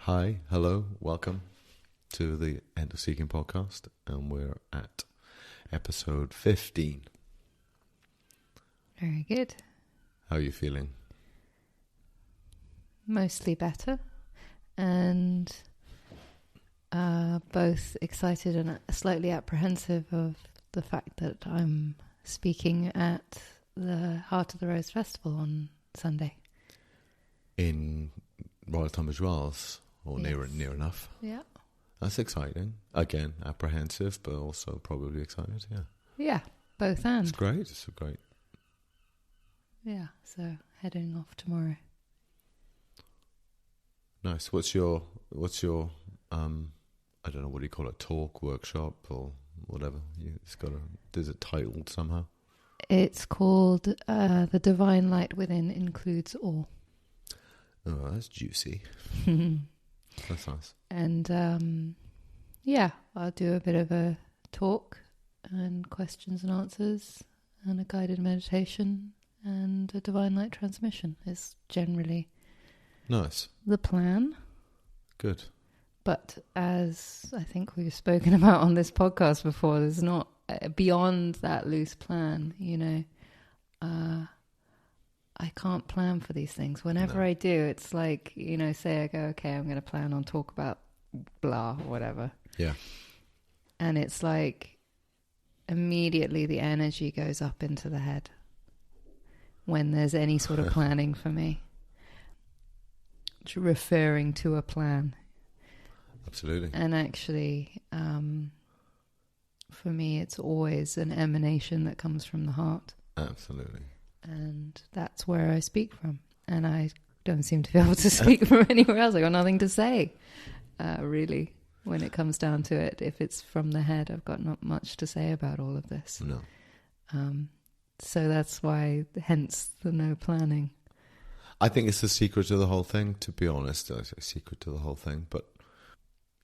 Hi, hello, welcome to the End of Seeking podcast, and we're at episode 15. Very good. How are you feeling? Mostly better, and both excited and slightly apprehensive of the fact that I'm speaking at the Heart of the Rose Festival on Sunday. In Royal Tunbridge Wells, or Yes. near enough. Yeah. That's exciting. Again, apprehensive, but also probably excited, yeah. Yeah, both and. It's great, it's great. Yeah, so heading off tomorrow. Nice. What's your I don't know, what do you call it, talk, workshop, or whatever? Is it titled somehow? It's called The Divine Light Within Includes All. Oh, that's juicy. That's nice. And yeah, I'll do a bit of a talk and questions and answers and a guided meditation and a divine light transmission is generally Nice. the plan. Good. But as I think we've spoken about on this podcast before, there's not beyond that loose plan, I can't plan for these things. Whenever I do, it's like, say I go, okay, I'm going to plan on talk about blah, or whatever. Yeah. And it's like immediately the energy goes up into the head when there's any sort of planning for me. Referring to a plan. Absolutely. And actually, for me, it's always an emanation that comes from the heart. Absolutely. And that's where I speak from. And I don't seem to be able to speak from anywhere else. I got nothing to say, really, when it comes down to it. If it's from the head, I've got not much to say about all of this. No. So that's why, hence the no planning. I think it's the secret to the whole thing, to be honest. I say secret to the whole thing, but,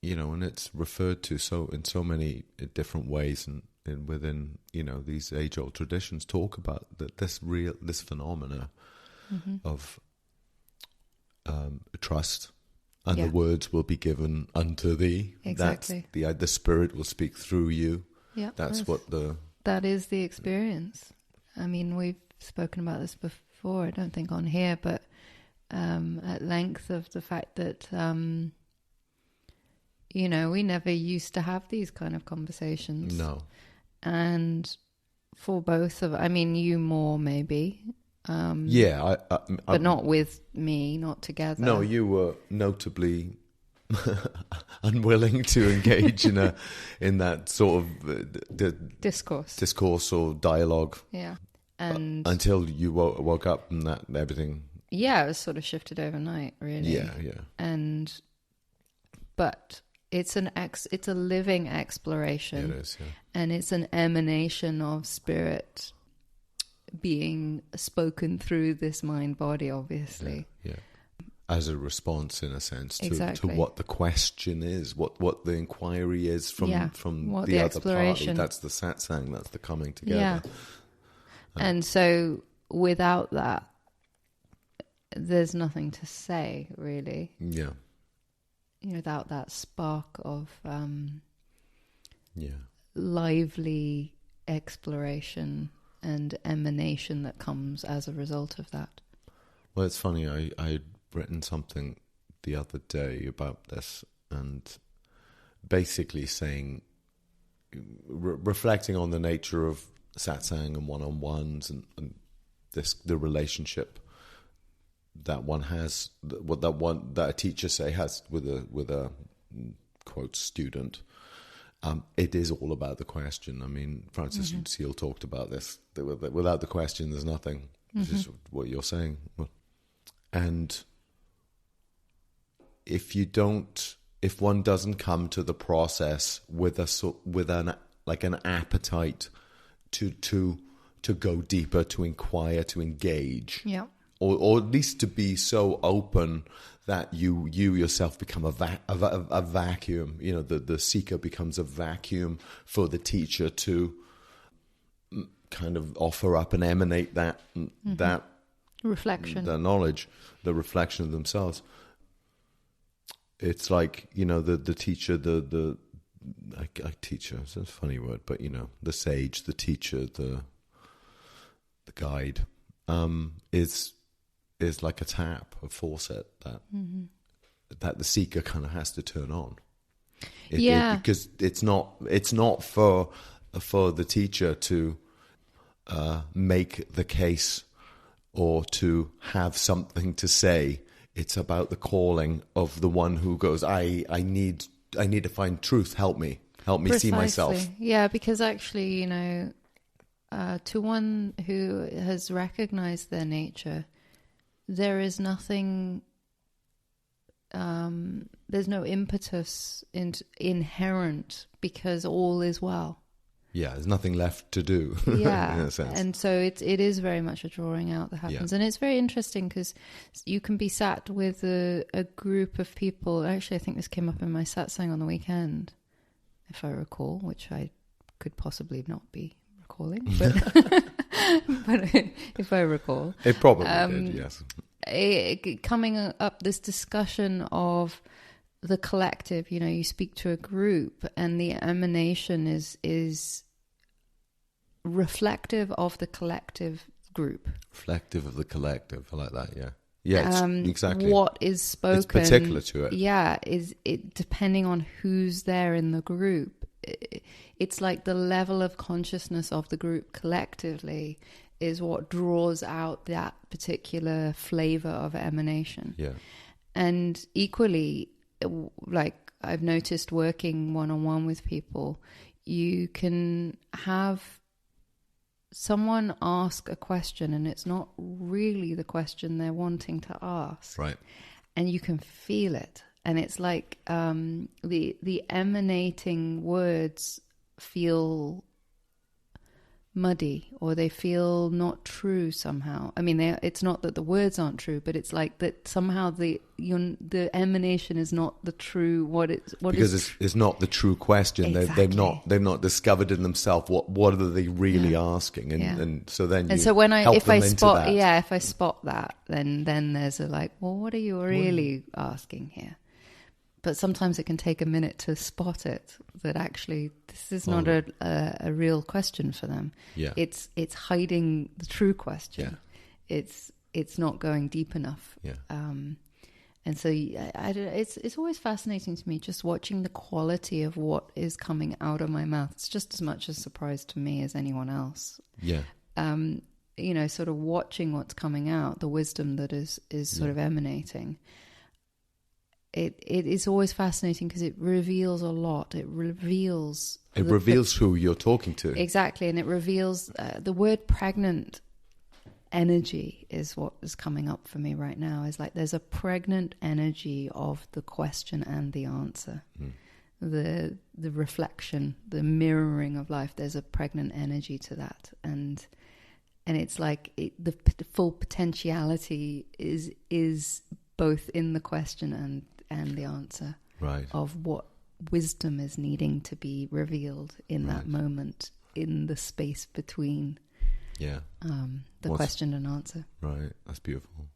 and it's referred to in so many different ways and within, these age-old traditions talk about this phenomena of trust, and the words will be given unto thee. Exactly. That's the Spirit will speak through you. Yeah, That is the experience. I mean, we've spoken about this before, I don't think on here, but at length of the fact that, we never used to have these kind of conversations. No. And for both of, you more maybe. Yeah. but not with me, not together. No, you were notably unwilling to engage in that sort of discourse or dialogue. Yeah. And until you woke up and that everything. Yeah, it was sort of shifted overnight, really. Yeah. But it's a living exploration. It is, yeah. And it's an emanation of spirit being spoken through this mind body, obviously. Yeah. As a response, in a sense, to what the question is, what the inquiry is from the other party. That's the satsang, that's the coming together. Yeah. And so without that, there's nothing to say, really. Yeah. Without that spark of yeah, lively exploration and emanation that comes as a result of that. Well, it's funny. I'd written something the other day about this, and basically saying, reflecting on the nature of satsang and one-on-ones and the relationship that one has, that a teacher has with a quote student. It is all about the question. I mean, Francis Seal talked about this. Without the question, there's nothing. This is what you're saying. And if one doesn't come to the process with an appetite to go deeper, to inquire, to engage, yeah, or at least to be so open that you yourself become a vacuum. The seeker becomes a vacuum for the teacher to kind of offer up and emanate that reflection, the knowledge, the reflection of themselves. it's like, you know, the teacher, teacher, it's a funny word, but, you know, the sage, the teacher, the guide, is like a tap, a faucet that the seeker kind of has to turn on. Because it's not for the teacher to make the case or to have something to say. It's about the calling of the one who goes, I need to find truth. Help me Precisely. See myself. Yeah, because actually, you know, to one who has recognized their nature, there is nothing, there's no impetus inherent, because all is well. Yeah, there's nothing left to do. Yeah, in a sense. And so it is very much a drawing out that happens. And it's very interesting because you can be sat with a group of people. Actually, I think this came up in my Satsang on the weekend, if I recall, which I could possibly not be recalling, but, but if I recall. It probably did, yes. Coming up, this discussion of the collective, you know, you speak to a group and the emanation is reflective of the collective group. Reflective of the collective. I like that, yeah. Yeah, exactly. What is spoken. It's particular to it. Yeah, is it depending on who's there in the group. It's like the level of consciousness of the group collectively is what draws out that particular flavor of emanation. Yeah. And equally, like I've noticed working one-on-one with people, you can have someone ask a question and it's not really the question they're wanting to ask. Right. And you can feel it. And it's like the emanating words feel muddy, or they feel not true somehow. I mean, it's not that the words aren't true, but it's like that somehow the emanation is not the true because it's not the true question. Exactly. They've not discovered in themselves what are they really asking, and so then if I spot that, then there's a like, well, what are you really asking here? But sometimes it can take a minute to spot it, that actually this is not a real question for them. Yeah. It's hiding the true question. Yeah. It's not going deep enough. Yeah. And so it's always fascinating to me just watching the quality of what is coming out of my mouth. It's just as much a surprise to me as anyone else. Yeah. You know, sort of watching what's coming out, the wisdom that is sort of emanating. It is always fascinating because it reveals a lot. It reveals who you're talking to. Exactly, and it reveals the word pregnant energy is what is coming up for me right now. Is like there's a pregnant energy of the question and the answer, the reflection, the mirroring of life. There's a pregnant energy to that, and it's like the full potentiality is both in the question and the answer, right, of what wisdom is needing to be revealed in that moment, in the space between the question and answer. Right, that's beautiful.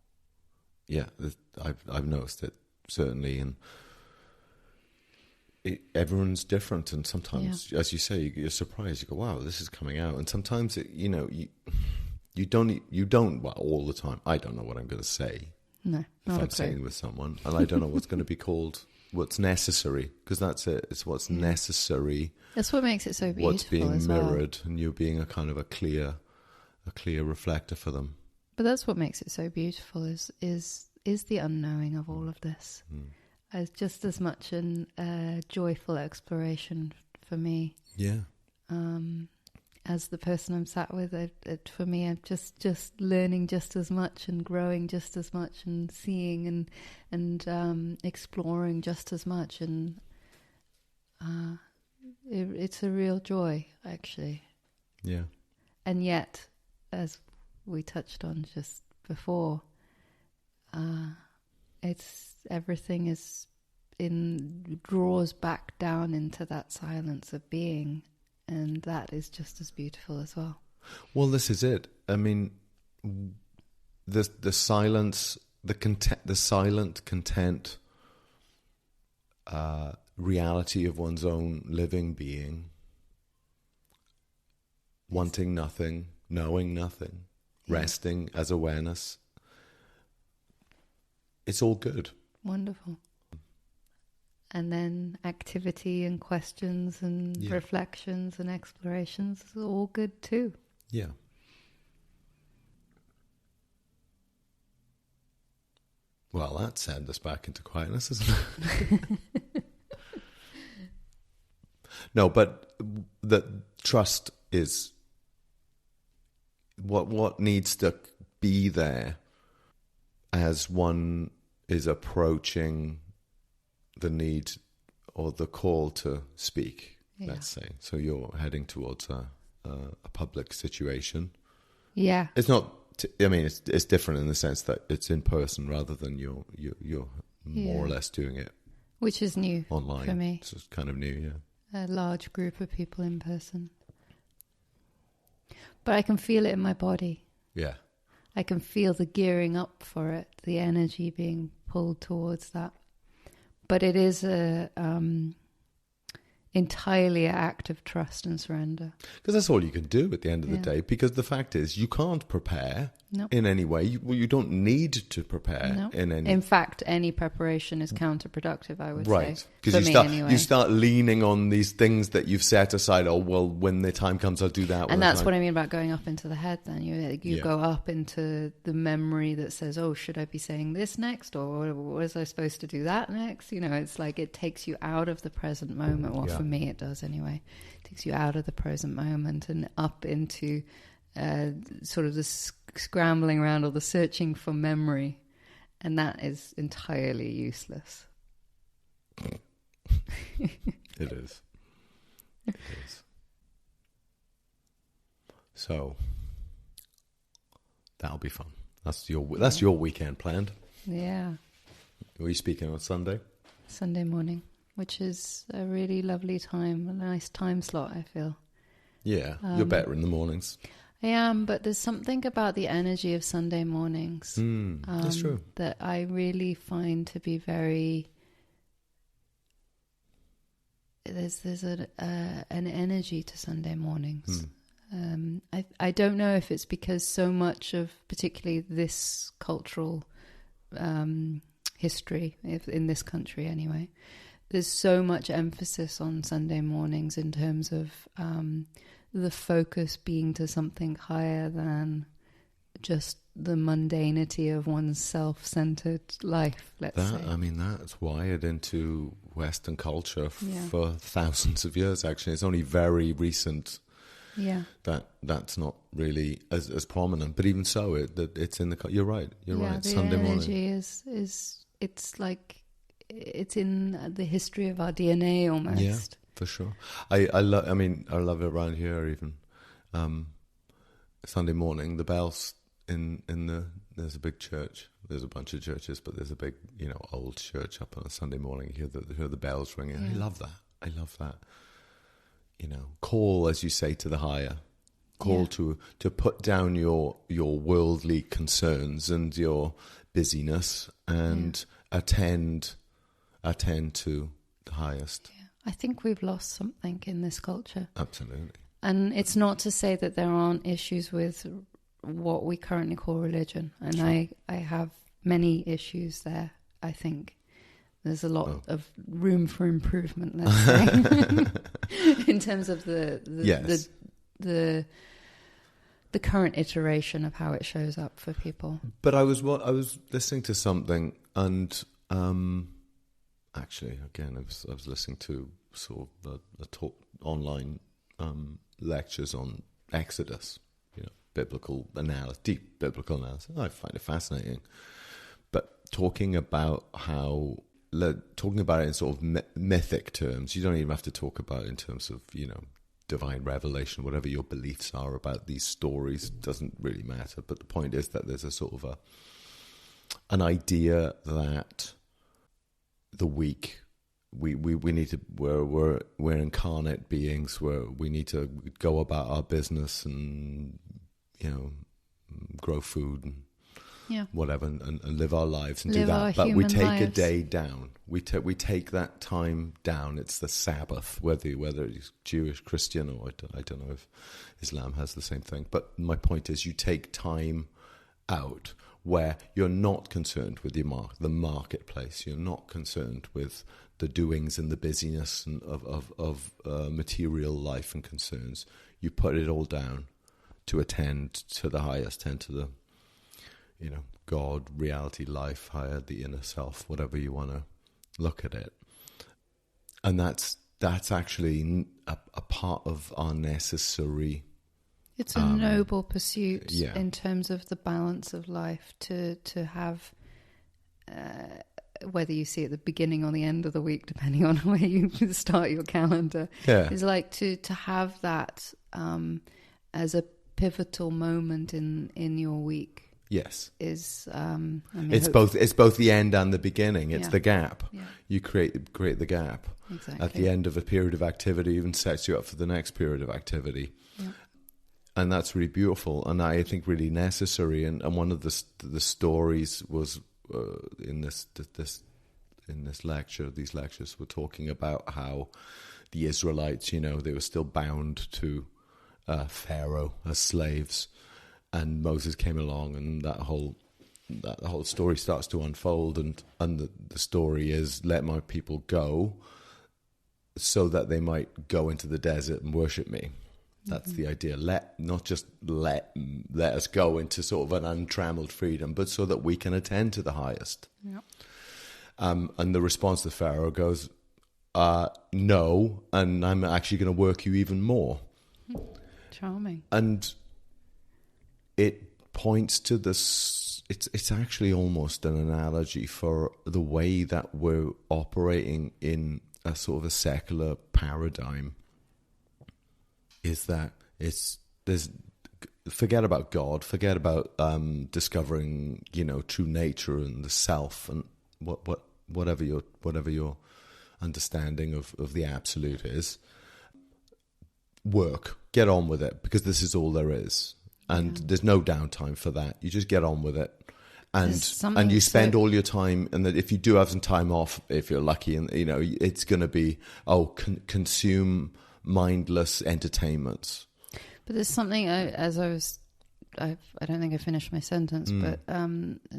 Yeah, I've noticed it, certainly, and everyone's different, and sometimes, as you say, you're surprised. You go, "Wow, this is coming out," and sometimes you don't all the time. I don't know what I'm going to say. No, if I'm sitting with someone, and I don't know what's going to be called, what's necessary, because that's it. It's what's necessary. That's what makes it so beautiful. What's being mirrored, and you being a kind of a clear reflector for them. But that's what makes it so beautiful is the unknowing of all of this. As just as much a joyful exploration for me. Yeah. As the person I'm sat with, for me, I'm just learning just as much and growing just as much and seeing and exploring just as much, and it's a real joy, actually. Yeah. And yet, as we touched on just before, everything is draws back down into that silence of being. And that is just as beautiful as well. Well, this is it. I mean, the silence, the silent content reality of one's own living being, wanting nothing, knowing nothing, resting as awareness. It's all good. Wonderful. And then activity and questions and reflections and explorations is all good too. Yeah. Well, that sent us back into quietness, isn't it? No, but the trust is what needs to be there as one is approaching the need or the call to speak, let's say. So you're heading towards a public situation. Yeah. It's not, it's different in the sense that it's in person rather than you're more or less doing it. Which is new online for me. It's kind of new, A large group of people in person. But I can feel it in my body. Yeah. I can feel the gearing up for it, the energy being pulled towards that. But it is entirely an act of trust and surrender. Because that's all you can do at the end of the day. Because the fact is, you can't prepare in any way. You don't need to prepare in any. In fact, any preparation is counterproductive, I would say. Right. Because you start leaning on these things that you've set aside. Oh, well, when the time comes, I'll do that. And that's what I mean about going up into the head then. You go up into the memory that says, oh, should I be saying this next? Or was I supposed to do that next? It's like it takes you out of the present moment. Well, for me, it does anyway. It takes you out of the present moment and up into sort of the scrambling around or the searching for memory. And that is entirely useless. It is. It is. So that'll be fun. That's your weekend planned. Yeah. Were you speaking on Sunday? Sunday morning, which is a really lovely time, a nice time slot, I feel. Yeah, you're better in the mornings. I am, but there's something about the energy of Sunday mornings that's true. that I really find to be very... There's an energy to Sunday mornings. I don't know if it's because so much of particularly this cultural history, in this country anyway, there's so much emphasis on Sunday mornings in terms of the focus being to something higher than just the mundanity of one's self-centered life, let's say. That's wired into Western culture for thousands of years, actually. It's only very recent that's not really as prominent. But even so, it's in the... You're right. You're right. Sunday morning. The energy is it's like... It's in the history of our DNA almost. Yeah, for sure. I love it around here even. Sunday morning, the bells there's a big church. There's a bunch of churches, but there's a big, old church up on a Sunday morning. You hear the bells ringing. Yeah. I love that. Call, as you say, to the higher. Call to put down your worldly concerns and your busyness and attend to the highest. Yeah. I think we've lost something in this culture. Absolutely. And it's not to say that there aren't issues with what we currently call religion. And sure. I have many issues there, I think. There's a lot of room for improvement, let's say, in terms of the current iteration of how it shows up for people. But I was listening to something, and actually, again, I was listening to sort of a talk online lectures on Exodus, biblical analysis, deep biblical analysis. I find it fascinating, but talking about it in sort of mythic terms. You don't even have to talk about it in terms of, divine revelation, whatever your beliefs are about these stories, doesn't really matter. But the point is that there's a sort of an idea that the weak, we need to, we're incarnate beings where we need to go about our business and, grow food and whatever, and live our lives and Live do our that. But we human take a lives. day down. We take that time down. It's the Sabbath, whether it's Jewish, Christian, or I don't know if Islam has the same thing. But my point is, you take time out where you're not concerned with the marketplace. You're not concerned with the doings and the busyness and of material life and concerns. You put it all down to attend to the highest, tend to the, God, reality, life, higher, the inner self, whatever you want to look at it. And that's actually a part of our necessary. It's a noble pursuit yeah. in terms of the balance of life to have, whether you see it at the beginning or the end of the week, depending on where you start your calendar. Yeah. It's like to have that as a pivotal moment in your week. Yes, Is it's both the end and the beginning. It's the gap. Yeah. You create the gap. Exactly. At the end of a period of activity, even sets you up for the next period of activity. Yeah. And that's really beautiful, and I think really necessary. And one of the stories was in this lecture. These lectures were talking about how the Israelites, they were still bound to Pharaoh as slaves. And Moses came along, and that whole story starts to unfold, and the story is, let my people go, so that they might go into the desert and worship me. That's the idea. Not just let us go into sort of an untrammeled freedom, but so that we can attend to the highest. Yeah. And the response to Pharaoh goes, no, and I'm actually going to work you even more. Charming. And it points to this. It's actually almost an analogy for the way that we're operating in a sort of a secular paradigm. Is that forget about God, forget about discovering true nature and the self and whatever your understanding of the absolute is. Work, get on with it, because this is all there is. And there's no downtime for that. You just get on with it. And you spend all your time, and that if you do have some time off, if you're lucky, and it's going to be, consume mindless entertainments. But there's something, I don't think I finished my sentence, but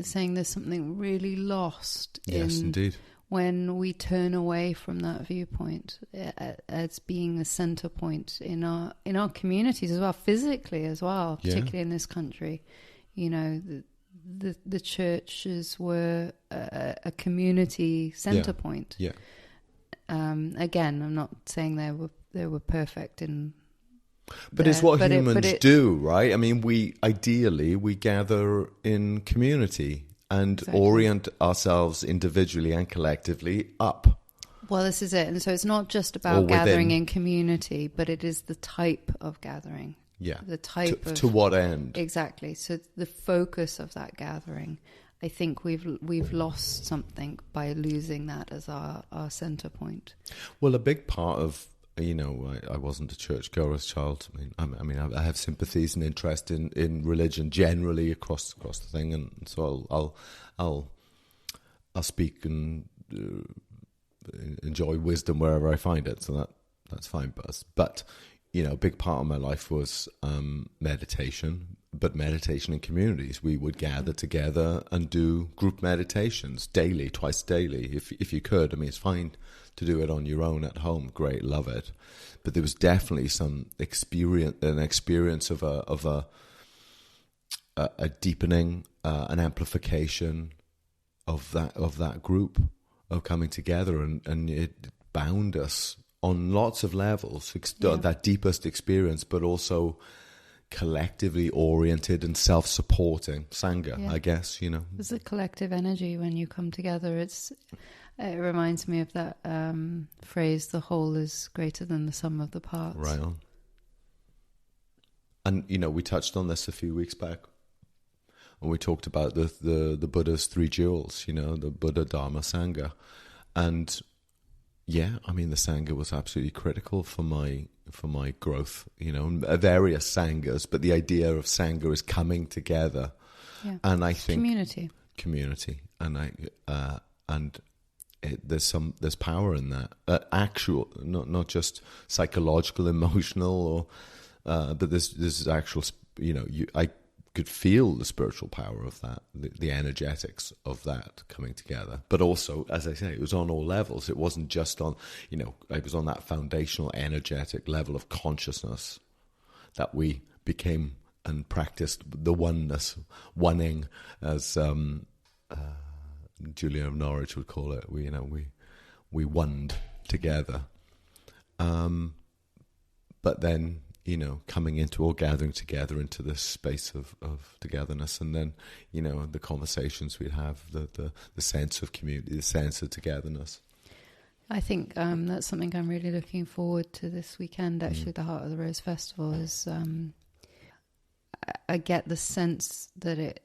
saying there's something really lost indeed, when we turn away from that viewpoint as being the center point in our communities as well, physically as well, particularly in this country. The churches were a community center point. Yeah. Again, I'm not saying they were perfect in. But it's what humans do, right? I mean, we gather in community and orient ourselves individually and collectively up. Well, this is it. And so it's not just about gathering in community, but it is the type of gathering. Yeah. The type to what end? Exactly. So the focus of that gathering, I think we've lost something by losing that as our center point. Well, a big part of, I wasn't a churchgoer as a child. I have sympathies and interest in religion generally across the thing, and so I'll speak and enjoy wisdom wherever I find it. So that's fine. But a big part of my life was meditation, but meditation in communities. We would gather together and do group meditations daily, twice daily, if you could. I mean, it's fine to do it on your own at home. Great, love it. But there was definitely an experience of a deepening, an amplification of that group, of coming together, and it bound us on lots of levels. That deepest experience, but also collectively oriented and self-supporting Sangha, I guess, There's a collective energy when you come together. It reminds me of that phrase, the whole is greater than the sum of the parts. Right on. And, we touched on this a few weeks back when we talked about the Buddha's three jewels, the Buddha, Dharma, Sangha. And the Sangha was absolutely critical for my growth, various Sanghas, but the idea of Sangha is coming together Yeah. And I think Community. And there's power in that, actual, not just psychological, emotional, or but this is actual. I could feel the spiritual power of that, the energetics of that coming together. But also, as I say, it was on all levels. It wasn't just on, it was on that foundational energetic level of consciousness that we became and practiced the oneing, as Julian of Norwich would call it. We oned together. But then, coming into or gathering together into this space of togetherness, and then, the conversations we'd have, the sense of community, the sense of togetherness. I think that's something I'm really looking forward to this weekend, actually. The Heart of the Rose Festival is, I get the sense that it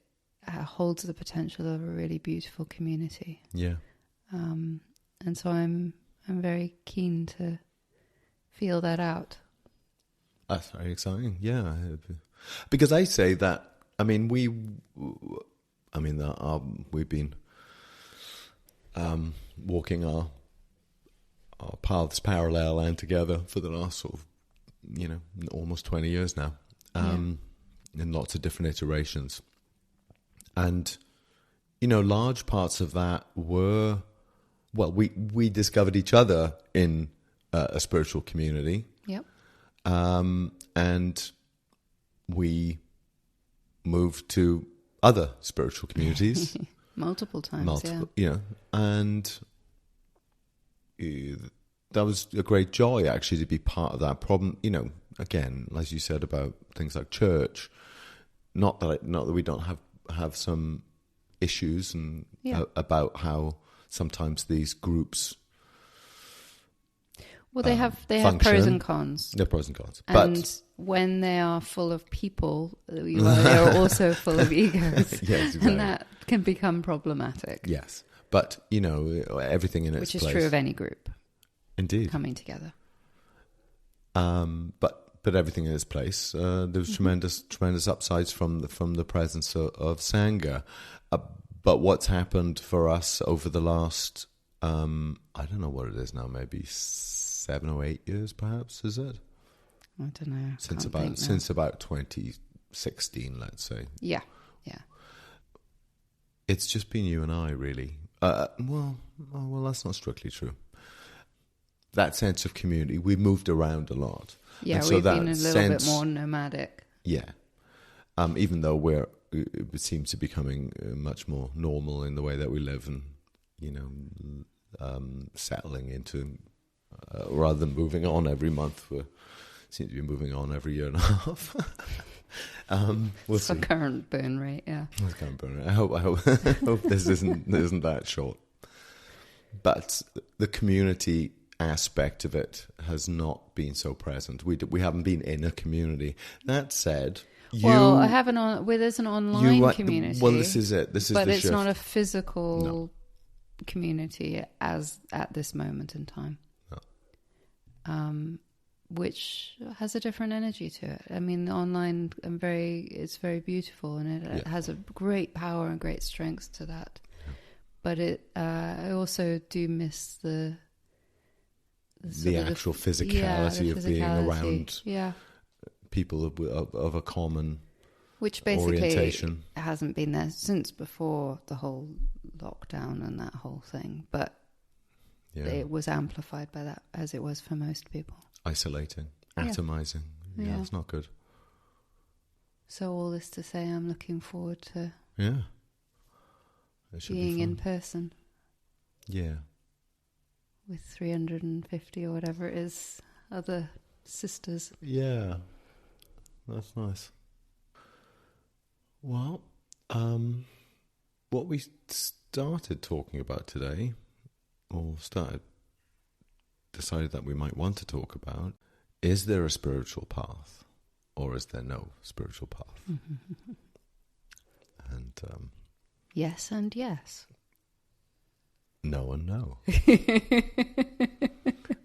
holds the potential of a really beautiful community. Yeah. And so I'm very keen to feel that out. That's very exciting, yeah. Because I say that, we've been walking our paths parallel and together for the last sort of, almost 20 years now, in lots of different iterations. And, large parts of that were, we discovered each other in a spiritual community. Yep. And we moved to other spiritual communities. Multiple times, and that was a great joy, actually, to be part of that problem. Again, as you said about things like church, not that we don't have some issues and about how sometimes these groups. Well, they have pros and cons. They're pros and cons. And when they are they are also full of egos. Yes, exactly. And that can become problematic. Yes. But, everything in its place. Which is true of any group. Indeed. Coming together. But everything in its place. There's tremendous upsides from the presence of Sangha. But what's happened for us over the last, I don't know what it is now, maybe 7 or 8 years, perhaps, is it? I don't know. Since about 2016, let's say. Yeah. It's just been you and I, really. Well, that's not strictly true. That sense of community, we moved around a lot. Yeah, we've been a little bit more nomadic. Yeah. Even though it seems to be becoming much more normal in the way that we live, and, settling into, rather than moving on every month, we seem to be moving on every year and a half. We'll see. Current burn rate, yeah. Current burn rate. I hope this isn't that short. But the community aspect of it has not been so present. We haven't been in a community. That said, I have there's an online community. Well, this is it. But it's not a physical community as at this moment in time. No. Which has a different energy to it. Online it's very beautiful, and it has a great power and great strength to that. Yeah. But I also do miss the actual physicality of being around people of a common which basically orientation. Hasn't been there since before the whole lockdown and that whole thing, but it was amplified by that, as it was for most people. Isolating, atomizing. Yeah, it's not good. So all this to say, I'm looking forward to being in person. Yeah. With 350 or whatever it is, other sisters. Yeah, that's nice. Well, what we started talking about today, or decided that we might want to talk about, is there a spiritual path, or is there no spiritual path? And yes and yes. No and no.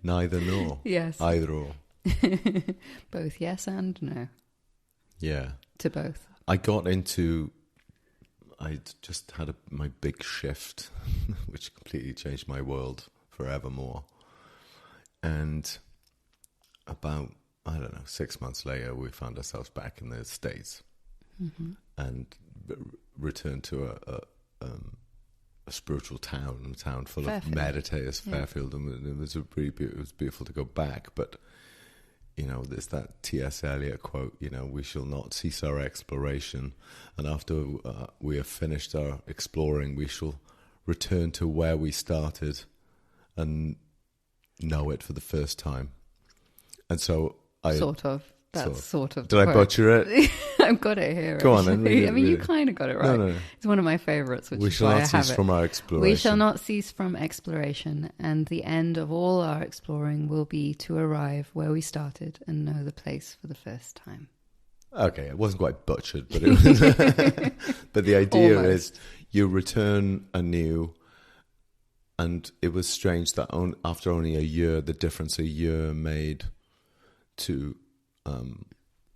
Neither nor. Yes. Either or. Both yes and no. Yeah. To both. I got into I'd just had my big shift, which completely changed my world forevermore. And about, I don't know, 6 months later, we found ourselves back in the States and returned to a spiritual town, full Fairfield. of meditators, Fairfield, and it was it was beautiful to go back. But there's that T.S. Eliot quote: we shall not cease our exploration, and after we have finished our exploring, we shall return to where we started and know it for the first time. And so Sort of. That's sort of. Did I butcher it? I've got it here. Go on, then. You kind of got it right. No. It's one of my favourites, which We is shall why not I have cease it. from our exploration. We shall not cease from exploration, and the end of all our exploring will be to arrive where we started and know the place for the first time. Okay, it wasn't quite butchered, but it was. But the idea Almost. is you return anew, and it was strange that after only a year, the difference a year made to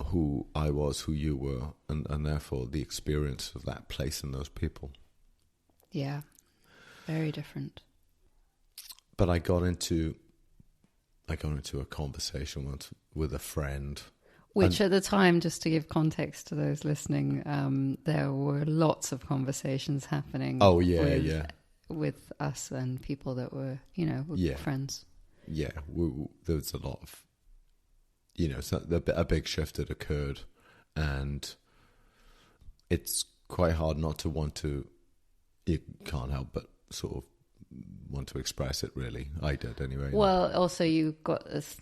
who I was, who you were, and therefore the experience of that place and those people. Yeah, very different. But I got into a conversation once with a friend. Which at the time, just to give context to those listening, there were lots of conversations happening. Oh, yeah, with us and people that were, friends. Yeah, there was a lot of, a big shift had occurred, and it's quite hard not to want to. You can't help but sort of want to express it, really. I did anyway. Well, also you got this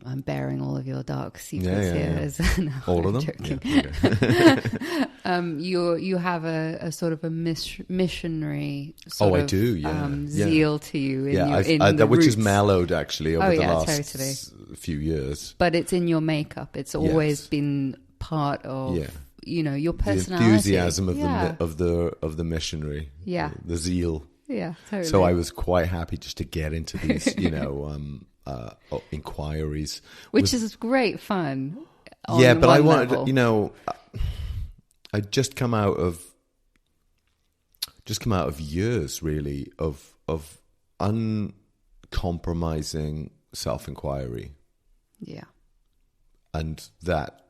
I'm bearing all of your dark secrets here. No, all I'm of them? joking. Yeah, okay. You have a sort of a missionary sort of do, zeal to you which roots. has mellowed actually over the last totally. few years. But it's in your makeup. It's always been part of your personality. The enthusiasm of the missionary. Yeah. The zeal. Yeah, totally. So I was quite happy just to get into these, inquiries. Which is great fun. But I wanted, level. I'd just come out of years really of uncompromising self-inquiry. Yeah. And that,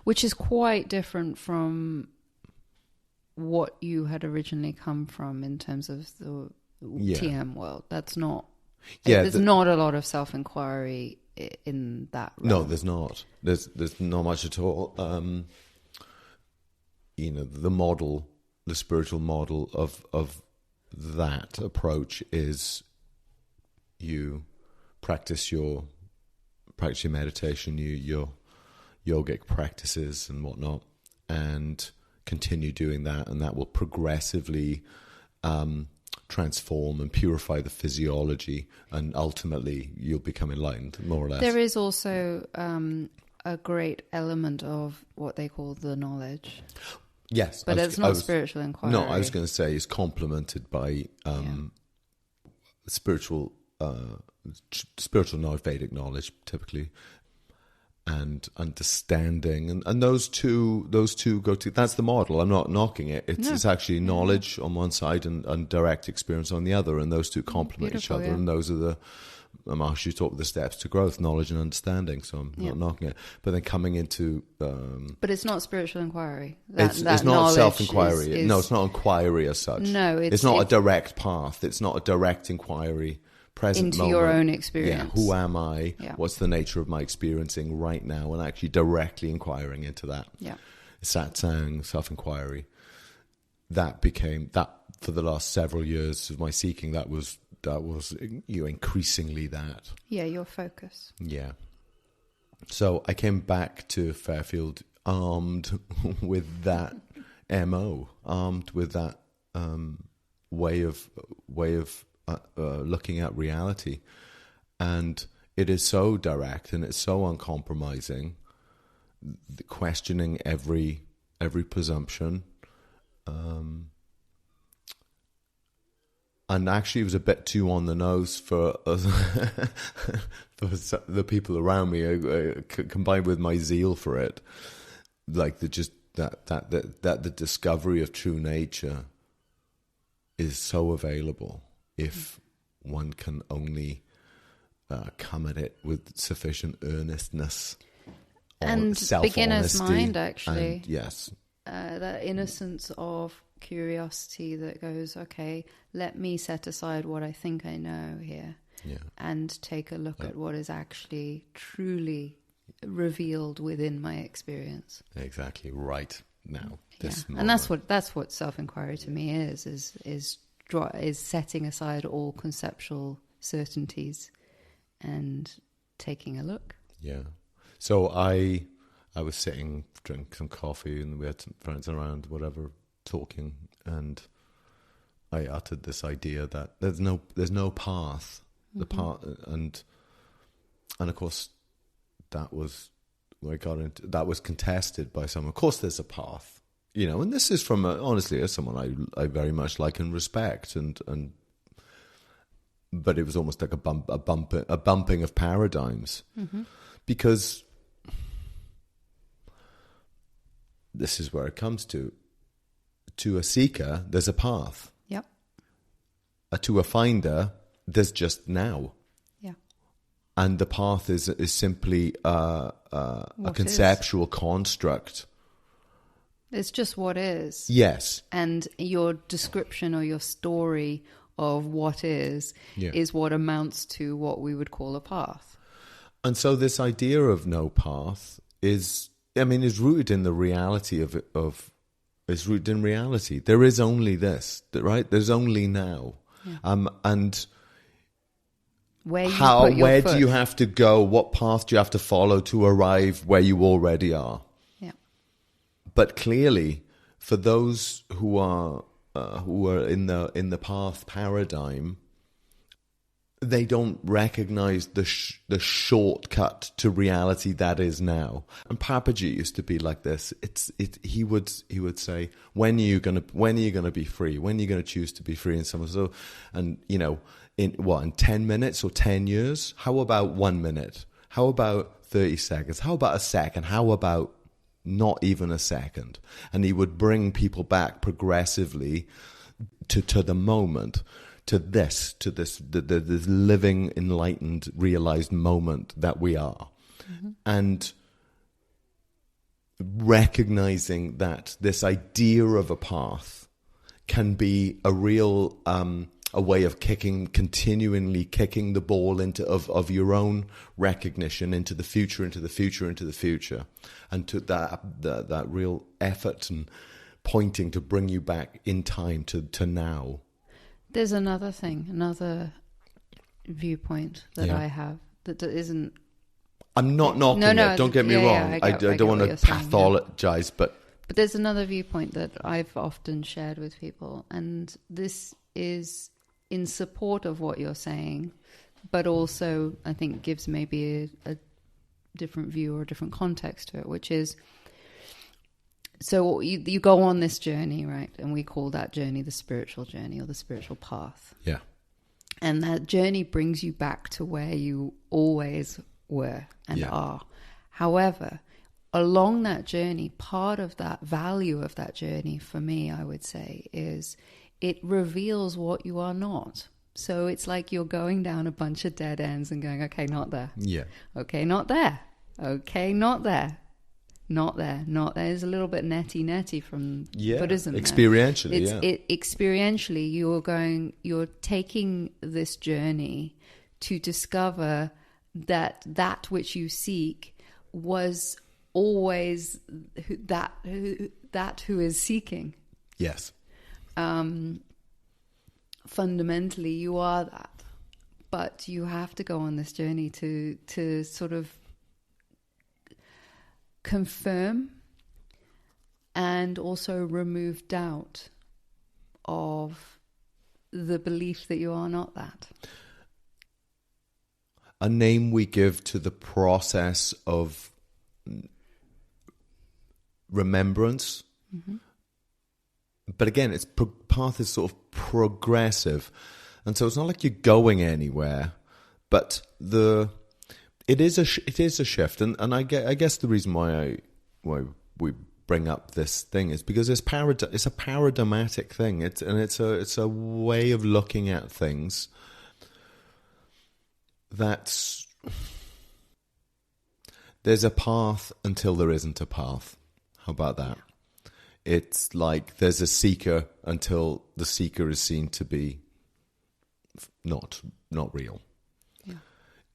which is quite different from what you had originally come from in terms of the TM world. That's not. There's not a lot of self-inquiry in that realm. No, there's not. There's not much at all. The model, the spiritual model of that approach is you practice your meditation, your yogic practices and whatnot, and continue doing that, and that will progressively transform and purify the physiology, and ultimately you'll become enlightened, more or less. There is also a great element of what they call the knowledge. Yes. But it's not spiritual inquiry. No, I was going to say it's complemented by spiritual knowledge, Vedic knowledge, typically, and understanding, and those two go to. That's the model. I'm not knocking it. It's actually knowledge on one side and direct experience on the other, and those two complement each other. And those are the Maharshi talk the steps to growth: knowledge and understanding. So I'm not knocking it, but then coming into. But it's not spiritual inquiry. It's not self-inquiry. No, it's not inquiry as such. No, it's not a direct path. It's not a direct inquiry. Present into moment. your own experience. Yeah, who am I? Yeah. What's the nature of my experiencing right now? And actually directly inquiring into that. Yeah. Satsang, self-inquiry. That became that for the last several years of my seeking. That was increasingly that. Yeah, your focus. Yeah. So I came back to Fairfield armed with that MO, armed with that way of looking at reality, and it is so direct and it's so uncompromising, questioning every presumption, and actually it was a bit too on the nose for us, for the people around me, combined with my zeal for it, like the just that the discovery of true nature is so available if one can only come at it with sufficient earnestness and beginner's mind, actually. And, yes. That innocence of curiosity that goes, okay, let me set aside what I think I know here and take a look at what is actually truly revealed within my experience. Exactly right now. And that's what self-inquiry to me is setting aside all conceptual certainties and taking a look. Yeah. So I was sitting, drinking some coffee, and we had some friends around, whatever, talking, and I uttered this idea that there's no path. The path, and of course, that was where I got into. That was contested by someone. Of course, there's a path, and this is from honestly, as someone I very much like and respect, and but it was almost like a bumping of paradigms, because this is where it comes to a seeker, there's a path. Yep. To a finder, there's just now. Yeah. And the path is simply a conceptual construct. It's just what is. Yes. And your description or your story of what is what amounts to what we would call a path. And so this idea of no path is rooted in the reality is rooted in reality. There is only this, right? There's only now. Yeah. And where do you have to go? What path do you have to follow to arrive where you already are? Yeah. But clearly, for those who are in the path paradigm, they don't recognize the shortcut to reality that is now. And Papaji used to be like this. He would say, when are you gonna be free? When are you gonna choose to be free? And so, and in 10 minutes or 10 years? How about 1 minute? How about 30 seconds? How about a second? How about not even a second? And he would bring people back progressively to the moment. To this living, enlightened, realized moment that we are. And recognizing that this idea of a path can be a real, a way of continually kicking the ball of your own recognition into the future, into the future, into the future. And to that real effort and pointing to bring you back in time to now. There's another viewpoint that I have that isn't... I'm not knocking it, don't get me wrong. I don't want to pathologize, but there's another viewpoint that I've often shared with people, and this is in support of what you're saying, but also I think gives maybe a different view or a different context to it, which is... So you go on this journey, right? And we call that journey the spiritual journey or the spiritual path. Yeah. And that journey brings you back to where you always were and are. However, along that journey, part of that value of that journey for me, I would say, is it reveals what you are not. So it's like you're going down a bunch of dead ends and going, okay, not there. Yeah. Okay, not there. Okay, not there. Not there. There's a little bit netty from Buddhism. Experientially, experientially, you're taking this journey to discover that which you seek was always that who is seeking. Yes. Fundamentally, you are that, but you have to go on this journey to sort of confirm and also remove doubt of the belief that you are not that. A name we give to the process of remembrance. But again, its path is sort of progressive. And so it's not like you're going anywhere, but it is a shift, and I guess the reason why we bring up this thing is because it's a paradigmatic thing. It's a way of looking at things that's, there's a path until there isn't a path. How about that? It's like there's a seeker until the seeker is seen to be not real. Yeah.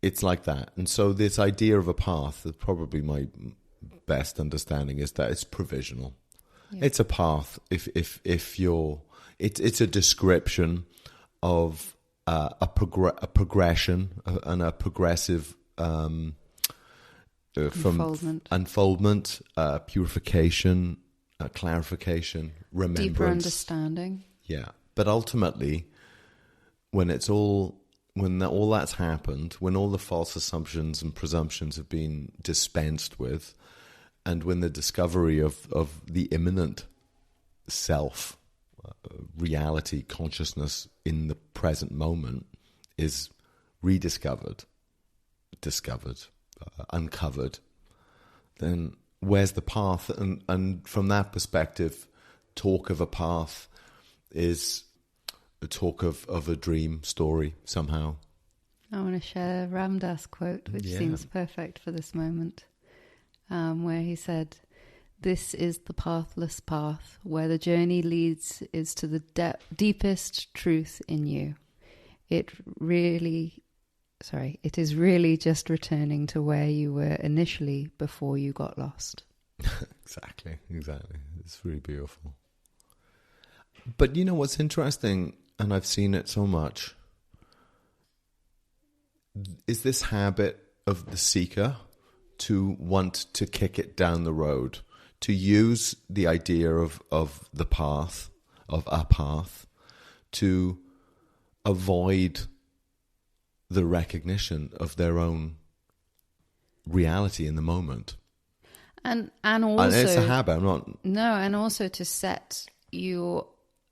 It's like that. And so this idea of a path, probably my best understanding is that it's provisional. Yeah. It's a path. If you're, it's a description of a progression and a progressive from unfoldment, purification, clarification, remembrance, deeper understanding. Yeah, but ultimately, when all that's happened, when all the false assumptions and presumptions have been dispensed with, and when the discovery of the immanent self, reality, consciousness in the present moment is rediscovered, uncovered, then where's the path? And from that perspective, talk of a path is a talk of a dream story somehow. I want to share Ram Dass quote, which seems perfect for this moment, where he said, "This is the pathless path, where the journey leads is to the deepest truth in you. It is really just returning to where you were initially before you got lost." Exactly. It's really beautiful. But you know what's interesting, and I've seen it so much, is this habit of the seeker to want to kick it down the road, to use the idea of the path, of a path, to avoid the recognition of their own reality in the moment. And also, and it's a habit. And also to set you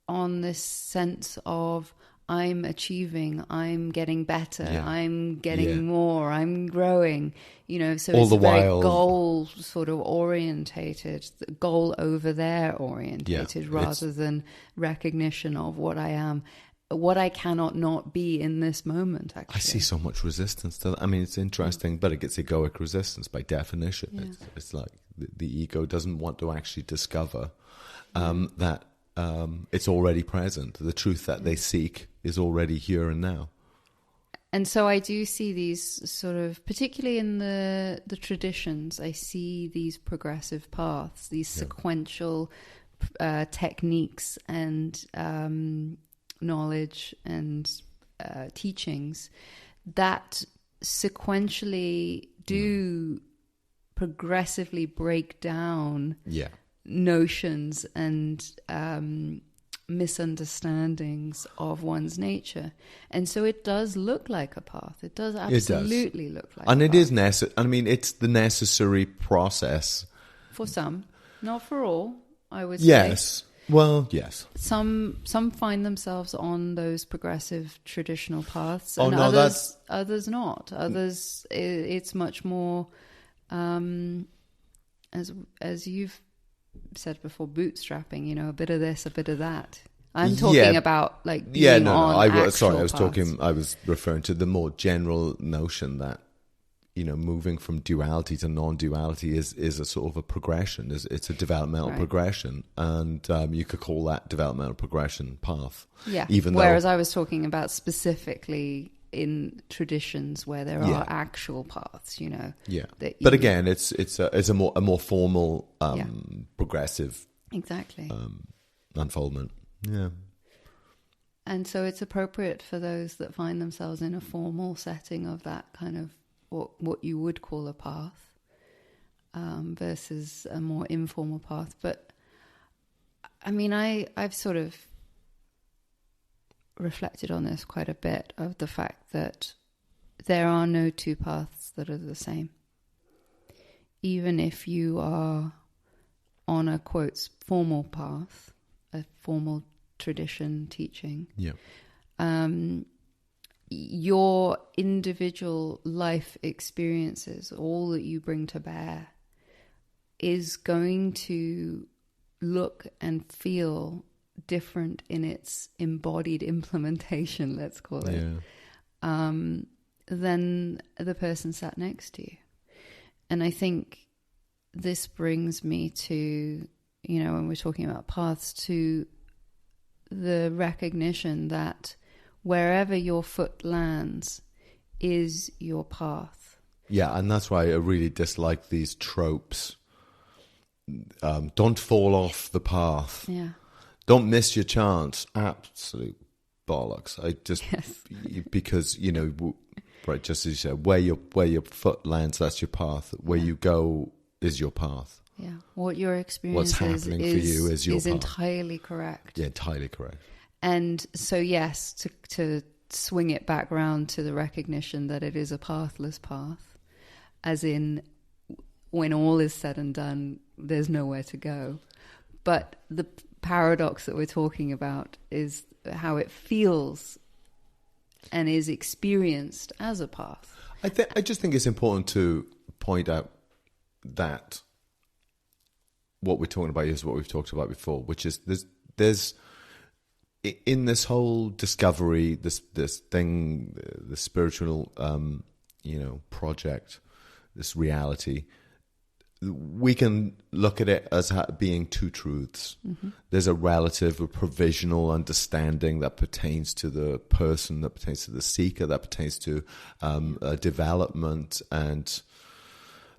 on this sense of, I'm achieving, I'm getting better, I'm getting more, I'm growing, so all it's very goal sort of orientated, goal over there orientated, rather than recognition of what I am, what I cannot not be in this moment, actually. I see so much resistance to that. I mean, it's interesting, but it gets egoic resistance by definition. Yeah. It's like the ego doesn't want to actually discover that it's already present. The truth that they seek is already here and now. And so I do see these sort of, particularly in the traditions, I see these progressive paths, these sequential techniques and knowledge and teachings that sequentially do progressively break down notions and misunderstandings of one's nature. And so it does look like a path. It does absolutely look like and a it path. is necessary. I mean, it's the necessary process. For some, not for all, I would say. Yes. Well, yes. Some find themselves on those progressive traditional paths, and others not. Others, it's much more, as you've said before, bootstrapping. A bit of this, a bit of that. I'm talking about like being on actual paths. I was referring to the more general notion that moving from duality to non-duality is a sort of a progression. It's a developmental progression, and you could call that developmental progression path. Yeah. Whereas I was talking about specifically in traditions where there are actual paths. Yeah. But again, it's a more formal progressive. Exactly. Unfoldment. Yeah. And so it's appropriate for those that find themselves in a formal setting of that kind of what you would call a path versus a more informal path. But I mean, I've sort of reflected on this quite a bit, of the fact that there are no two paths that are the same. Even if you are on a, quotes, formal path, a formal tradition teaching, your individual life experiences, all that you bring to bear, is going to look and feel different in its embodied implementation, let's call it, than the person sat next to you. And I think this brings me to, when we're talking about paths, to the recognition that wherever your foot lands is your path. Yeah, and that's why I really dislike these tropes. Don't fall off the path. Yeah. Don't miss your chance. Absolute bollocks. Because, right, just as you said, where your foot lands, that's your path. Where you go is your path. Yeah. What your experience What's happening for you is your path. Entirely correct. Yeah, entirely correct. And so, yes, to swing it back round to the recognition that it is a pathless path, as in when all is said and done, there's nowhere to go. But the paradox that we're talking about is how it feels and is experienced as a path. I just think it's important to point out that what we're talking about is what we've talked about before, which is there's in this whole discovery, this thing, the spiritual, project, this reality. We can look at it as being two truths. Mm-hmm. There's a relative, a provisional understanding that pertains to the person, that pertains to the seeker, that pertains to development and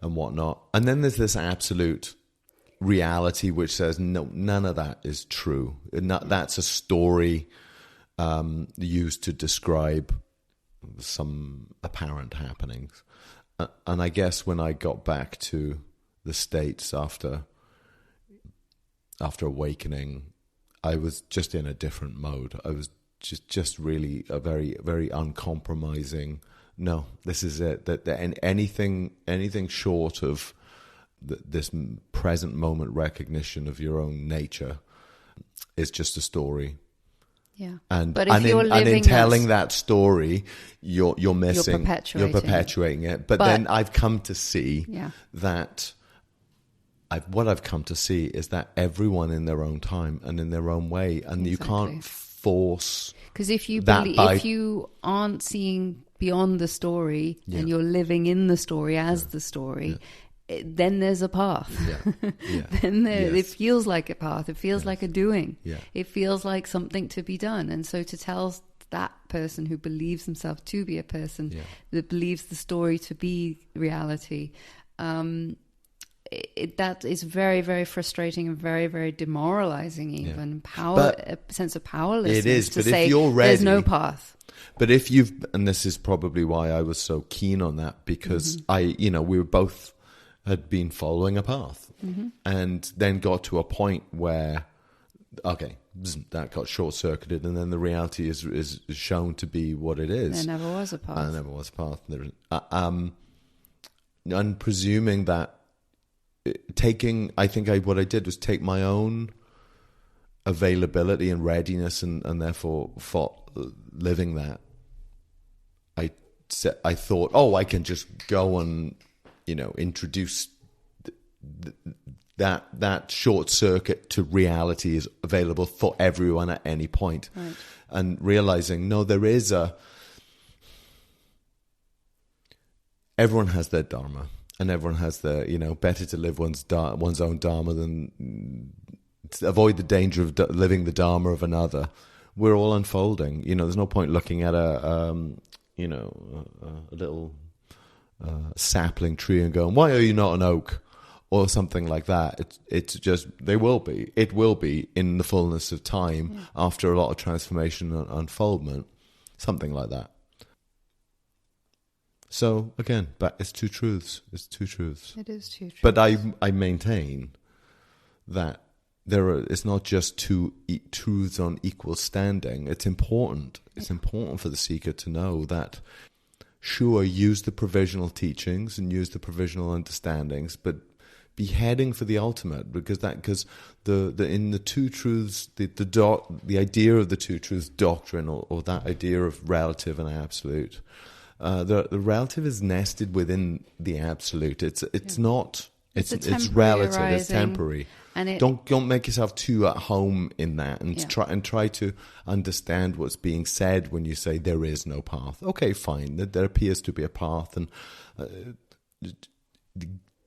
whatnot. And then there's this absolute reality which says, no, none of that is true. That's a story used to describe some apparent happenings. And I guess when I got back to the States after awakening, I was just in a different mode. I was just really a very, very uncompromising. No, this is it. That anything short of this present moment recognition of your own nature is just a story. Yeah, and but if you're living in telling that story, you're missing, you're perpetuating it. But then I've come to see that. What I've come to see is that everyone in their own time and in their own way, and you can't force. Because if you aren't seeing beyond the story and you're living in the story as the story, then there's a path. Then it feels like a path. It feels like a doing. It feels like something to be done. And so to tell that person who believes himself to be a person that believes the story to be reality, that is very, very frustrating and very, very demoralizing. Even a sense of powerlessness. It is, to but say if you're ready, there's no path. But if and this is probably why I was so keen on that, because we were both had been following a path, and then got to a point where, that got short circuited, and then the reality is shown to be what it is. There never was a path. There never was a path. And presuming that. What I did was take my own availability and readiness, and therefore living that. I thought, I can just go and introduce that short circuit to reality is available for everyone at any point, right. And realizing there is everyone has their dharma. And everyone has better to live one's own dharma than to avoid the danger of living the dharma of another. We're all unfolding. There's no point looking at a little sapling tree and going, "Why are you not an oak?" or something like that. It's just it will be in the fullness of time after a lot of transformation and unfoldment, something like that. So again, but it's two truths. It's two truths. It is two truths. But I maintain that it's not just two truths on equal standing. It's important. It's important for the seeker to know that. Sure, use the provisional teachings and use the provisional understandings, but be heading for the ultimate, because in the two truths, the idea of the two truths doctrine, or that idea of relative and absolute. The relative is nested within the absolute. It's not It's relative. arising, It's temporary. And Don't make yourself too at home in that, and try to understand what's being said when you say there is no path. Okay, fine. There appears to be a path, and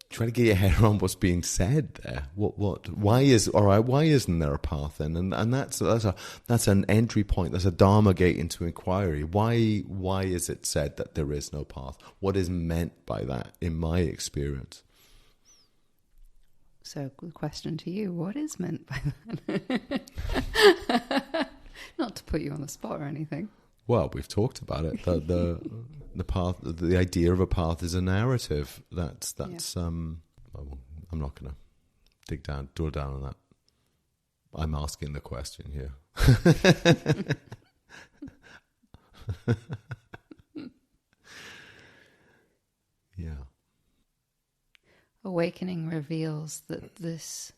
try to get your head around what's being said there. Why isn't there a path then? And that's an entry point. That's a Dharma gate into inquiry. Why is it said that there is no path? What is meant by that in my experience? So, good question to you. What is meant by that? Not to put you on the spot or anything. Well, we've talked about it. The path, the idea of a path is a narrative. That's. I'm not going to drill down on that. I'm asking the question here. Yeah. Awakening reveals that this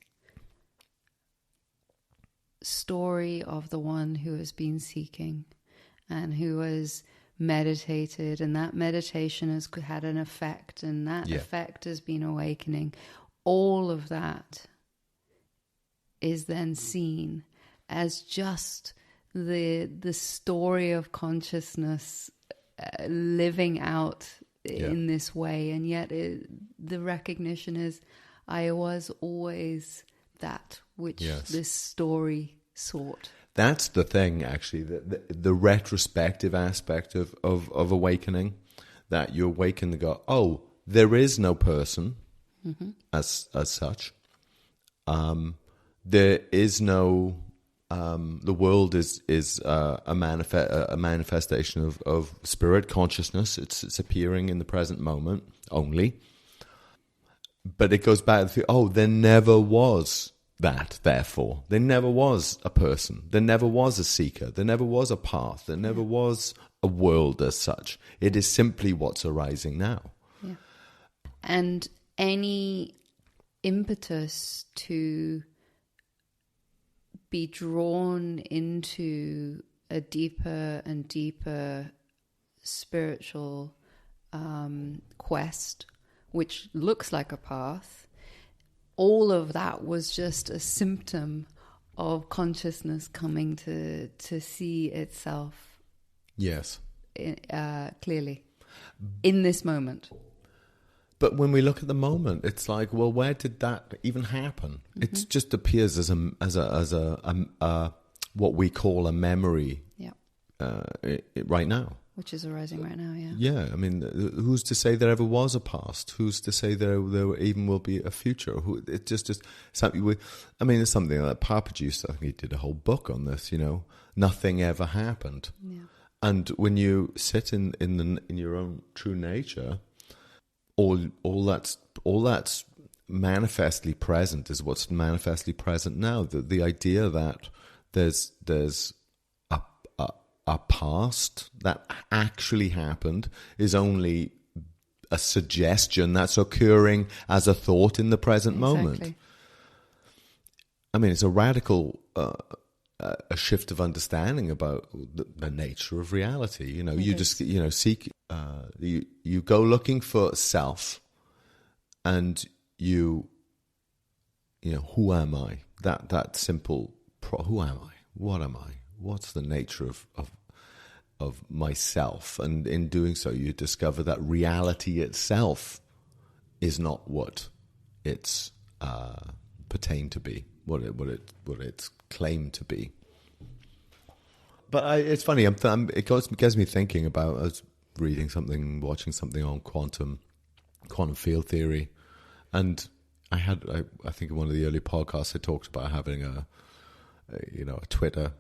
story of the one who has been seeking and who has meditated, and that meditation has had an effect, and that effect has been awakening. All of that is then seen as just the story of consciousness living out in this way, and yet the recognition is, I was always that which this story sought. That's the thing, actually, the retrospective aspect of awakening, that you awaken and go, oh, there is no person as such. There is no. The world is a manifestation of spirit consciousness. It's appearing in the present moment only. But it goes back to there never was that. Therefore, there never was a person. There never was a seeker. There never was a path. There never was a world as such. It is simply what's arising now. Yeah. And any impetus to be drawn into a deeper and deeper spiritual quest, which looks like a path, all of that was just a symptom of consciousness coming to see itself clearly in this moment. But when we look at the moment, it's like, well, where did that even happen? It just appears as a what we call a memory right now. Which is arising right now, yeah. Yeah, I mean, who's to say there ever was a past? Who's to say there even will be a future? It's just something. It's something that Papa used. I think he did a whole book on this. Nothing ever happened. Yeah. And when you sit in your own true nature, all that's manifestly present is what's manifestly present now. The idea that there's a past that actually happened is only a suggestion that's occurring as a thought in the present moment. I mean, it's a radical a shift of understanding about the nature of reality. You just seek. You go looking for self, and who am I? That simple. Who am I? What am I? What's the nature of myself? And in doing so, you discover that reality itself is not what it's pertained to be, what it's claimed to be. But it's funny. It gets me thinking about. I was reading something, watching something on quantum field theory, and I think in one of the early podcasts I talked about having a Twitter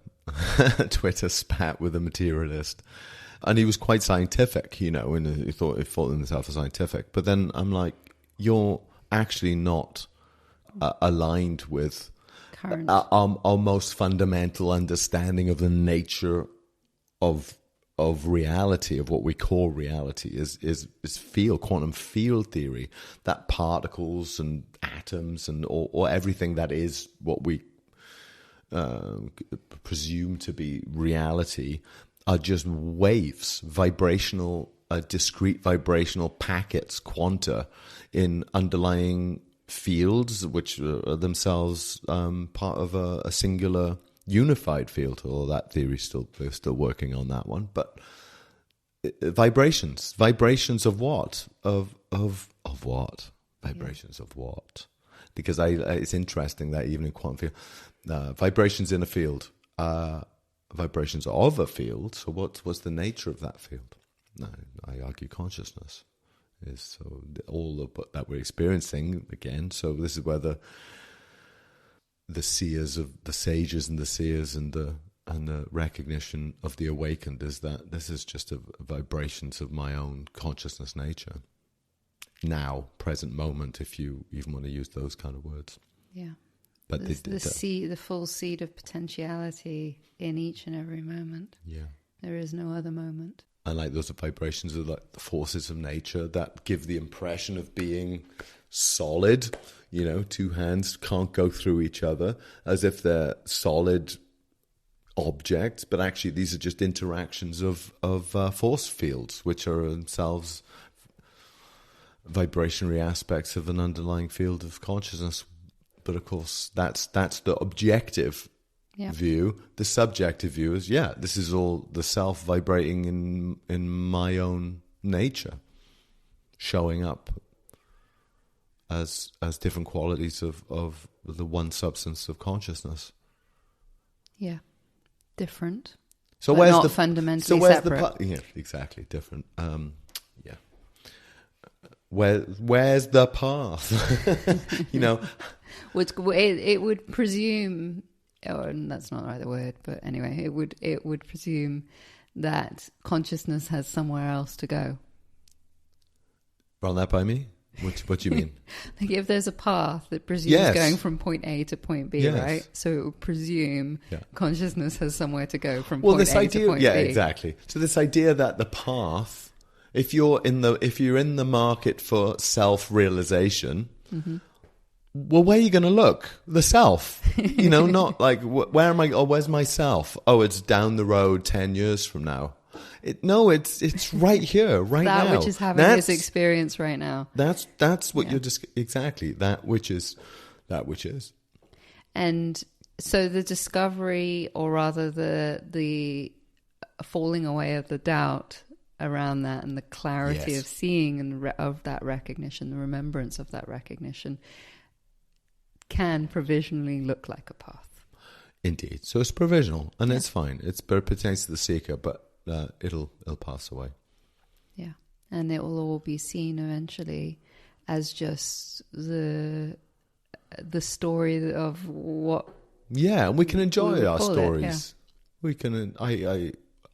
spat with a materialist, and he was quite scientific, and he thought himself as scientific. But then I'm like, you're actually not aligned with our most fundamental understanding of the nature of reality, of what we call reality, is quantum field theory, that particles and atoms and or everything that is what we presume to be reality are just waves, discrete vibrational packets, quanta, in underlying fields which are themselves part of a singular unified field. Although that theory we're still working on that one, but vibrations of what of what vibrations of what? Because it's interesting that even in quantum field, vibrations in a field, vibrations of a field. So what's the nature of that field? I argue consciousness is so all of that we're experiencing again. So this is where the seers of the sages and the seers and the recognition of the awakened is that this is just a vibrations of my own consciousness nature. Now, present moment, if you even want to use those kind of words. Yeah. But the full seed of potentiality in each and every moment. Yeah. There is no other moment. And like those are vibrations of like the forces of nature that give the impression of being solid. You know, two hands can't go through each other as if they're solid objects, but actually these are just interactions of force fields, which are themselves vibrationary aspects of an underlying field of consciousness. But of course, that's the objective view. The subjective view is, this is all the self vibrating in my own nature, showing up as different qualities of the one substance of consciousness. Yeah, different. So but where's not the fundamentally separate? Yeah, exactly, different. Where's the path? You know, it would presume, or that's not the right word, but anyway, it would presume that consciousness has somewhere else to go. Run that by me. What do you mean? Like if there's a path that presumes going from point A to point B, right? So it would presume consciousness has somewhere to go from point A to point B. Yeah, exactly. So this idea that the path, if you're in the market for self-realization, well, where are you going to look? The self, you know, not like where am I? Oh, where's myself? Oh, it's down the road 10 years from now. It's right here, right now. That which is having this experience right now. That's what you're just exactly that which is. And so the discovery, or rather the falling away of the doubt around that, and the clarity of seeing and of that recognition, the remembrance of that recognition, can provisionally look like a path. Indeed. So it's provisional, and it's fine. It pertains to the seeker, but it'll pass away. Yeah, and it will all be seen eventually as just the story of what. Yeah, and we can enjoy our stories. We can,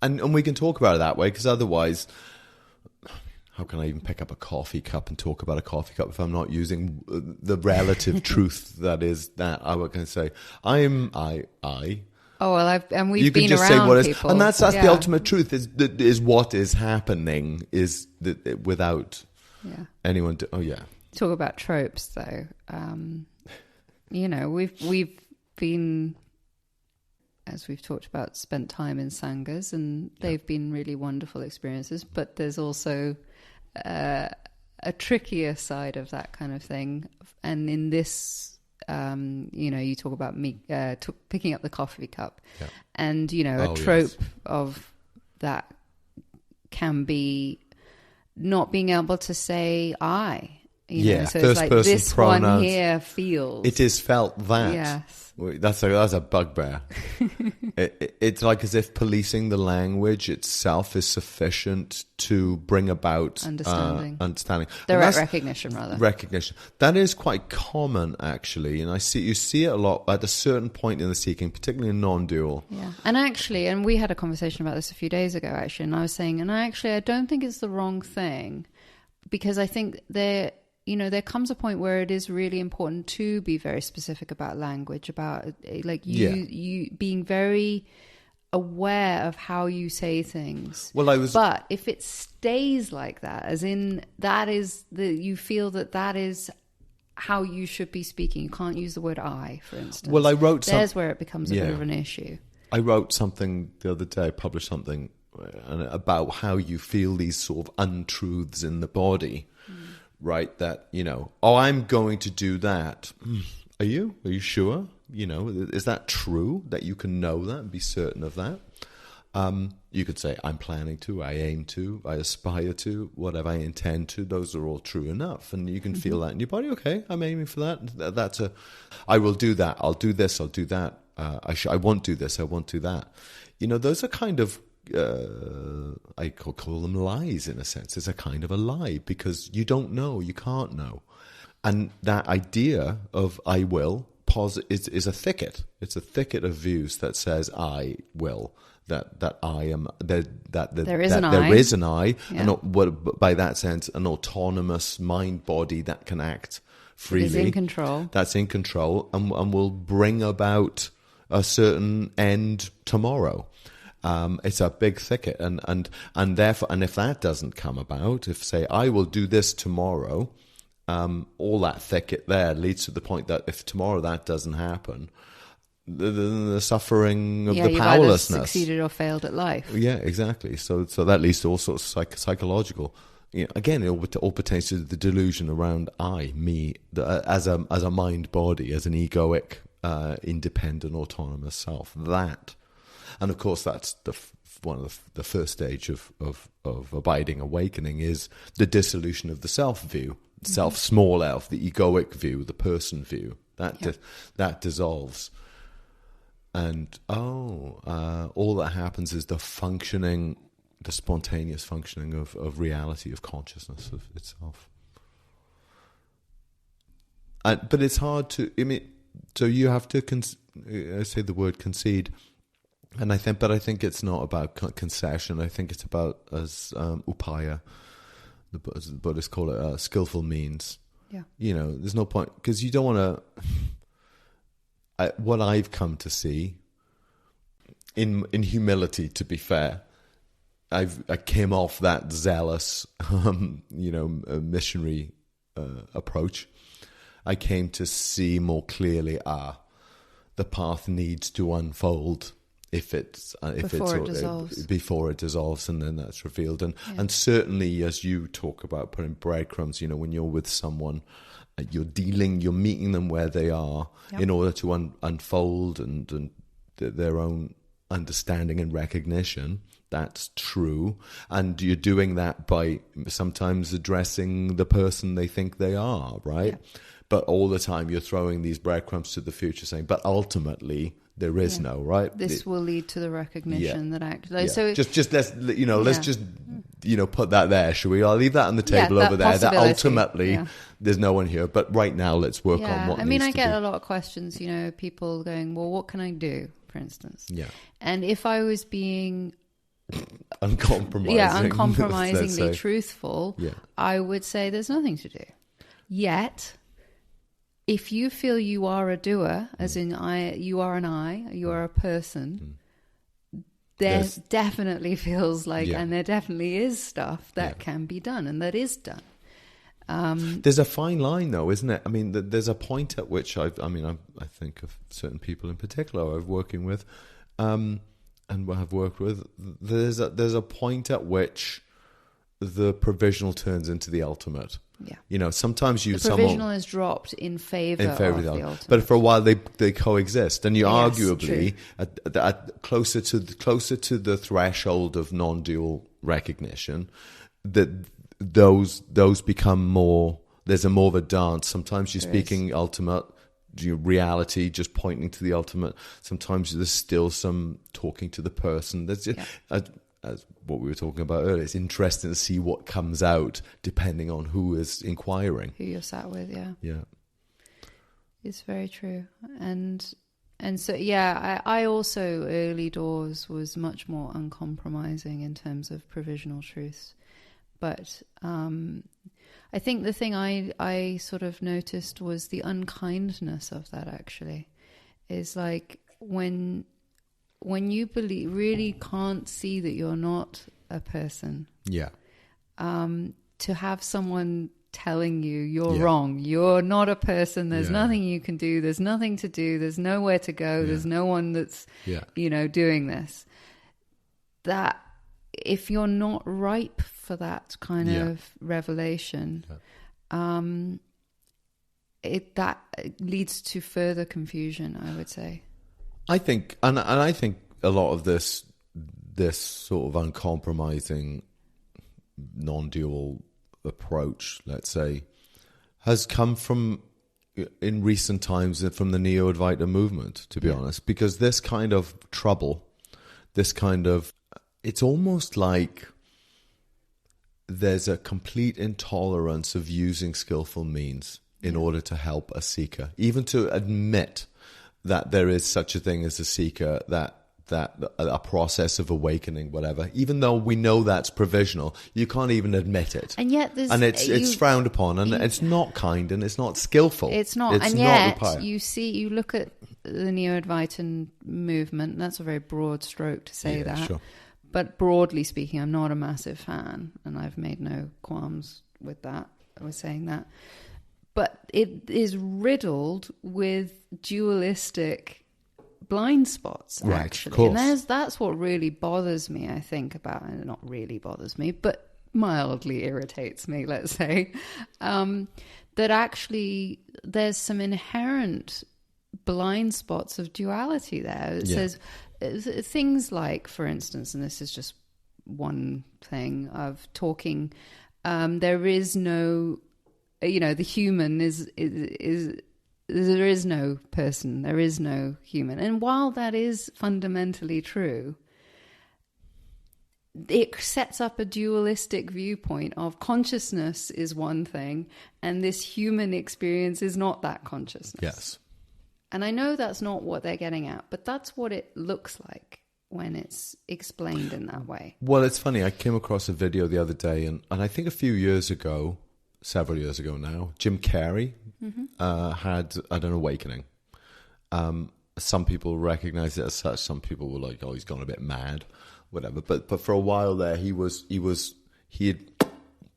and we can talk about it that way, because otherwise, how can I even pick up a coffee cup and talk about a coffee cup if I'm not using the relative truth that is that? I was going to say, Oh, well, we've you been can just around say what people. Is, and that's the ultimate truth is what is happening is that without anyone. Talk about tropes, though. You know, we've been, as we've talked about, spent time in sanghas, and they've been really wonderful experiences. But there's also a trickier side of that kind of thing, and in this. You know, you talk about me picking up the coffee cup, and you know, a trope of that can be not being able to say "I." You know, so it's like this pronouns. One here feels. It is felt that. Yes. That's a bugbear. It's like as if policing the language itself is sufficient to bring about understanding. Direct recognition, rather. Recognition. That is quite common, actually, and you see it a lot at a certain point in the seeking, particularly in non-dual. Yeah, and we had a conversation about this a few days ago, actually, and I was saying, I don't think it's the wrong thing, because I think there comes a point where it is really important to be very specific about language, about like you being very aware of how you say things. But if it stays like that, as in that is you feel that is how you should be speaking. You can't use the word "I," for instance. Well, I wrote there's where it becomes a bit of an issue. I wrote something the other day. I published something about how you feel these sort of untruths in the body. right? That, oh, I'm going to do that. Are you? Are you sure? Is that true that you can know that and be certain of that? You could say, I'm planning to, I aim to, I aspire to, whatever I intend to. Those are all true enough. And you can feel that in your body. Okay, I'm aiming for that. I will do that. I'll do this. I'll do that. I won't do this. I won't do that. Those are kind of, I call them lies in a sense. It's a kind of a lie because you don't know. You can't know. And that idea of I will is a thicket. It's a thicket of views that says I will. That I am there is an I, and by that sense, an autonomous mind body that can act freely. Is in control. That's in control, and will bring about a certain end tomorrow. It's a big thicket, and therefore, and if that doesn't come about, if say I will do this tomorrow, all that thicket there leads to the point that if tomorrow that doesn't happen, the suffering of the powerlessness. You've either succeeded or failed at life. Yeah, exactly. So that leads to all sorts of psychological. Again, it all pertains to the delusion around I, me, as a mind body, as an egoic, independent, autonomous self. That, and of course, that's one of the first stage of abiding awakening is the dissolution of the self view, self small elf, the egoic view, the person view. That dissolves. And all that happens is the spontaneous functioning of reality, of consciousness of itself. But it's hard to. So you have to say the word concede, and I think it's not about concession. I think it's about as upaya, the Buddhists call it, skillful means. Yeah. There's no point because you don't want to. What I've come to see, in humility, to be fair, I came off that zealous, missionary approach. I came to see more clearly, the path needs to unfold before it dissolves, and then that's revealed. And certainly, as you talk about putting breadcrumbs, when you're with someone. You're meeting them where they are in order to unfold and their own understanding and recognition. That's true. And you're doing that by sometimes addressing the person they think they are, right? Yeah. But all the time you're throwing these breadcrumbs to the future saying, but ultimately there is no, right? This will lead to the recognition that actually... So just let's just put that there, shall we? I'll leave that on the table over there. That ultimately there's no one here, but right now let's work on what I get a lot of questions, people going, well, what can I do, for instance? Yeah. And if I was being uncompromisingly truthful, I would say there's nothing to do. Yet, if you feel you are a doer, as in you are a person, there definitely feels like, and there definitely is stuff that can be done and that is done. There's a fine line, though, isn't it? I mean, there's a point at which I think of certain people in particular I'm working with, and have worked with. There's a point at which the provisional turns into the ultimate. Yeah. Sometimes the provisional is dropped in favor of the ultimate. But for a while they coexist, and you arguably at closer to the threshold of non-dual recognition, that those become more. There's more of a dance. Sometimes you're speaking ultimate reality, just pointing to the ultimate. Sometimes there's still some talking to the person. There's just, as what we were talking about earlier, it's interesting to see what comes out depending on who is inquiring, who you're sat with. Yeah, it's very true. And so I also early doors was much more uncompromising in terms of provisional truths, but I think the thing I sort of noticed was the unkindness of that. Actually, is like when you really can't see that you're not a person. Yeah. To have someone telling you you're wrong, you're not a person, there's nothing you can do, there's nothing to do, there's nowhere to go, there's no one that's, doing this. That if you're not ripe for that kind of revelation, that leads to further confusion, I would say. I think, and I think a lot of this sort of uncompromising, non-dual approach, let's say, has come from, in recent times, from the Neo-Advaita movement, to be honest, because this kind of trouble, it's almost like there's a complete intolerance of using skillful means in order to help a seeker, even to admit that there is such a thing as a seeker, that a process of awakening, whatever, even though we know that's provisional, you can't even admit it. And yet it's frowned upon, and it's not kind, and it's not skillful. It's not. And yet you look at the Neo-Advaitin movement, and that's a very broad stroke to say that. Sure. But broadly speaking, I'm not a massive fan, and I've made no qualms with that, with saying that. But it is riddled with dualistic blind spots, actually. Right, and that's what really bothers me, I think, about, and not really bothers me, but mildly irritates me, let's say, that actually there's some inherent blind spots of duality there. It says things like, for instance, and this is just one thing of talking, there is no, the human is there is no person, there is no human. And while that is fundamentally true, it sets up a dualistic viewpoint of consciousness is one thing, and this human experience is not that consciousness. Yes. And I know that's not what they're getting at, but that's what it looks like when it's explained in that way. Well, it's funny. I came across a video the other day, and I think a few years ago, several years ago now, Jim Carrey had an awakening. Some people recognize it as such. Some people were like, "Oh, he's gone a bit mad, whatever." But for a while there, he had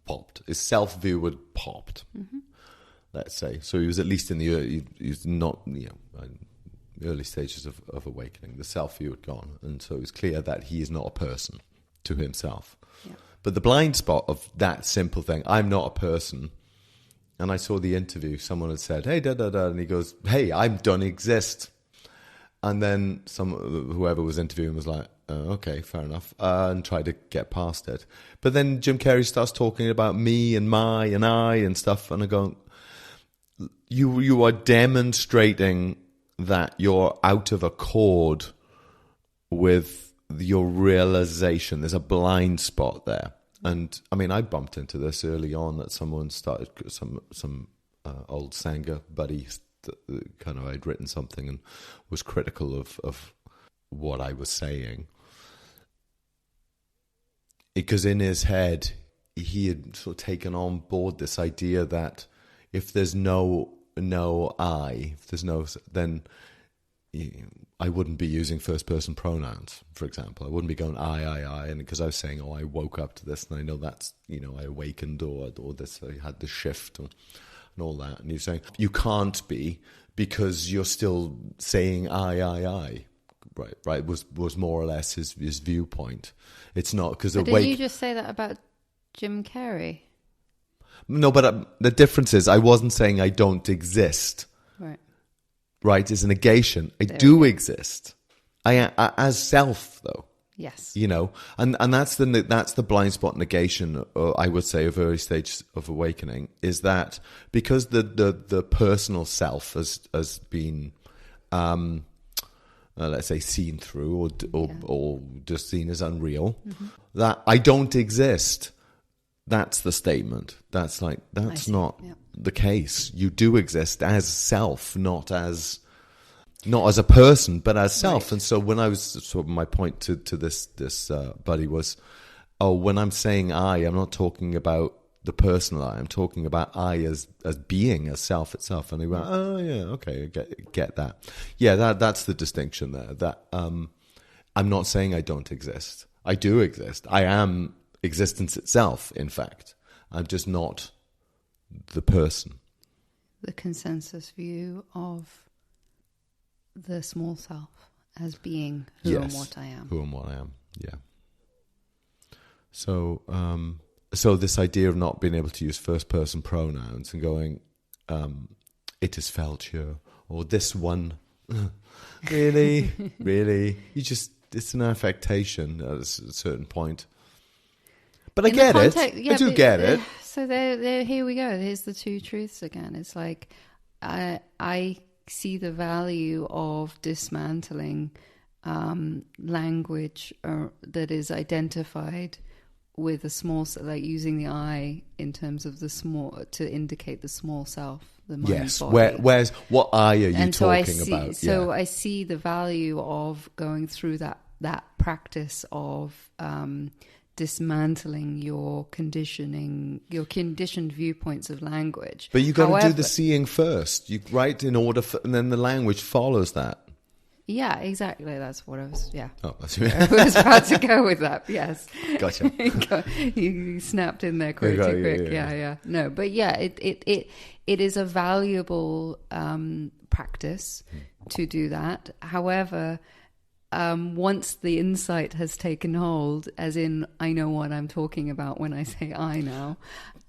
popped. His self view had popped. Mm-hmm. Let's say so. He was at least in the early stages of awakening. The self view had gone, and so it was clear that he is not a person to himself. Yeah. But the blind spot of that simple thing, I'm not a person. And I saw the interview, someone had said, "Hey, da-da-da," and he goes, "Hey, I don't exist." And then whoever was interviewing was like, "Oh, okay, fair enough," and tried to get past it. But then Jim Carrey starts talking about me and my and I and stuff, and I go, you are demonstrating that you're out of accord with your realization. There's a blind spot there. And I mean, I bumped into this early on, that someone started, some old Sangha buddy, kind of, I'd written something and was critical of what I was saying. Because in his head, he had sort of taken on board this idea that if there's no I, if there's no, then I wouldn't be using first-person pronouns, for example. I wouldn't be going I, and because I was saying, "Oh, I woke up to this, and I know that's, I awakened, or this, I had the shift," and all that. And you're saying you can't be, because you're still saying I. Right. Was more or less his viewpoint. It's not because didn't you just say that about Jim Carrey? No, but the difference is I wasn't saying I don't exist. Right, is a negation. I do exist. I as self, though. Yes. And that's the blind spot negation, I would say, of early stages of awakening, is that because the personal self has been, let's say, seen through or just seen as unreal, that I don't exist. That's the statement. That's not the case. You do exist as self, not as a person, but as self. Right. And so when I was sort of, my point to this buddy was, when I'm saying I'm not talking about the personal I. I'm talking about I as being, as self itself. And he went, "Oh yeah, okay, I get that. Yeah, that's the distinction there. That I'm not saying I don't exist. I do exist. I am existence itself, in fact. I'm just not the person." The consensus view of the small self as being who and what I am. Who and what I am, yeah. So, this idea of not being able to use first person pronouns and going, it is felt here, or this one, really, really, it's an affectation at a certain point. But I get it. I do get it. So there, here we go. Here's the two truths again. It's like, I see the value of dismantling language that is identified with a small, like using the I in terms of the small, to indicate the small self, the mind, yes. body. What I are you and talking about? So I see the value of going through that practice of dismantling your conditioned viewpoints of language. But you got to do the seeing first, right? And then the language follows that. Yeah, exactly. That's what I was. Yeah. Oh, that's I was about to go with that. Yes. Gotcha. You snapped in there quick. Yeah. No, but yeah, it is a valuable practice to do that. However, once the insight has taken hold, as in I know what I'm talking about when I say I now,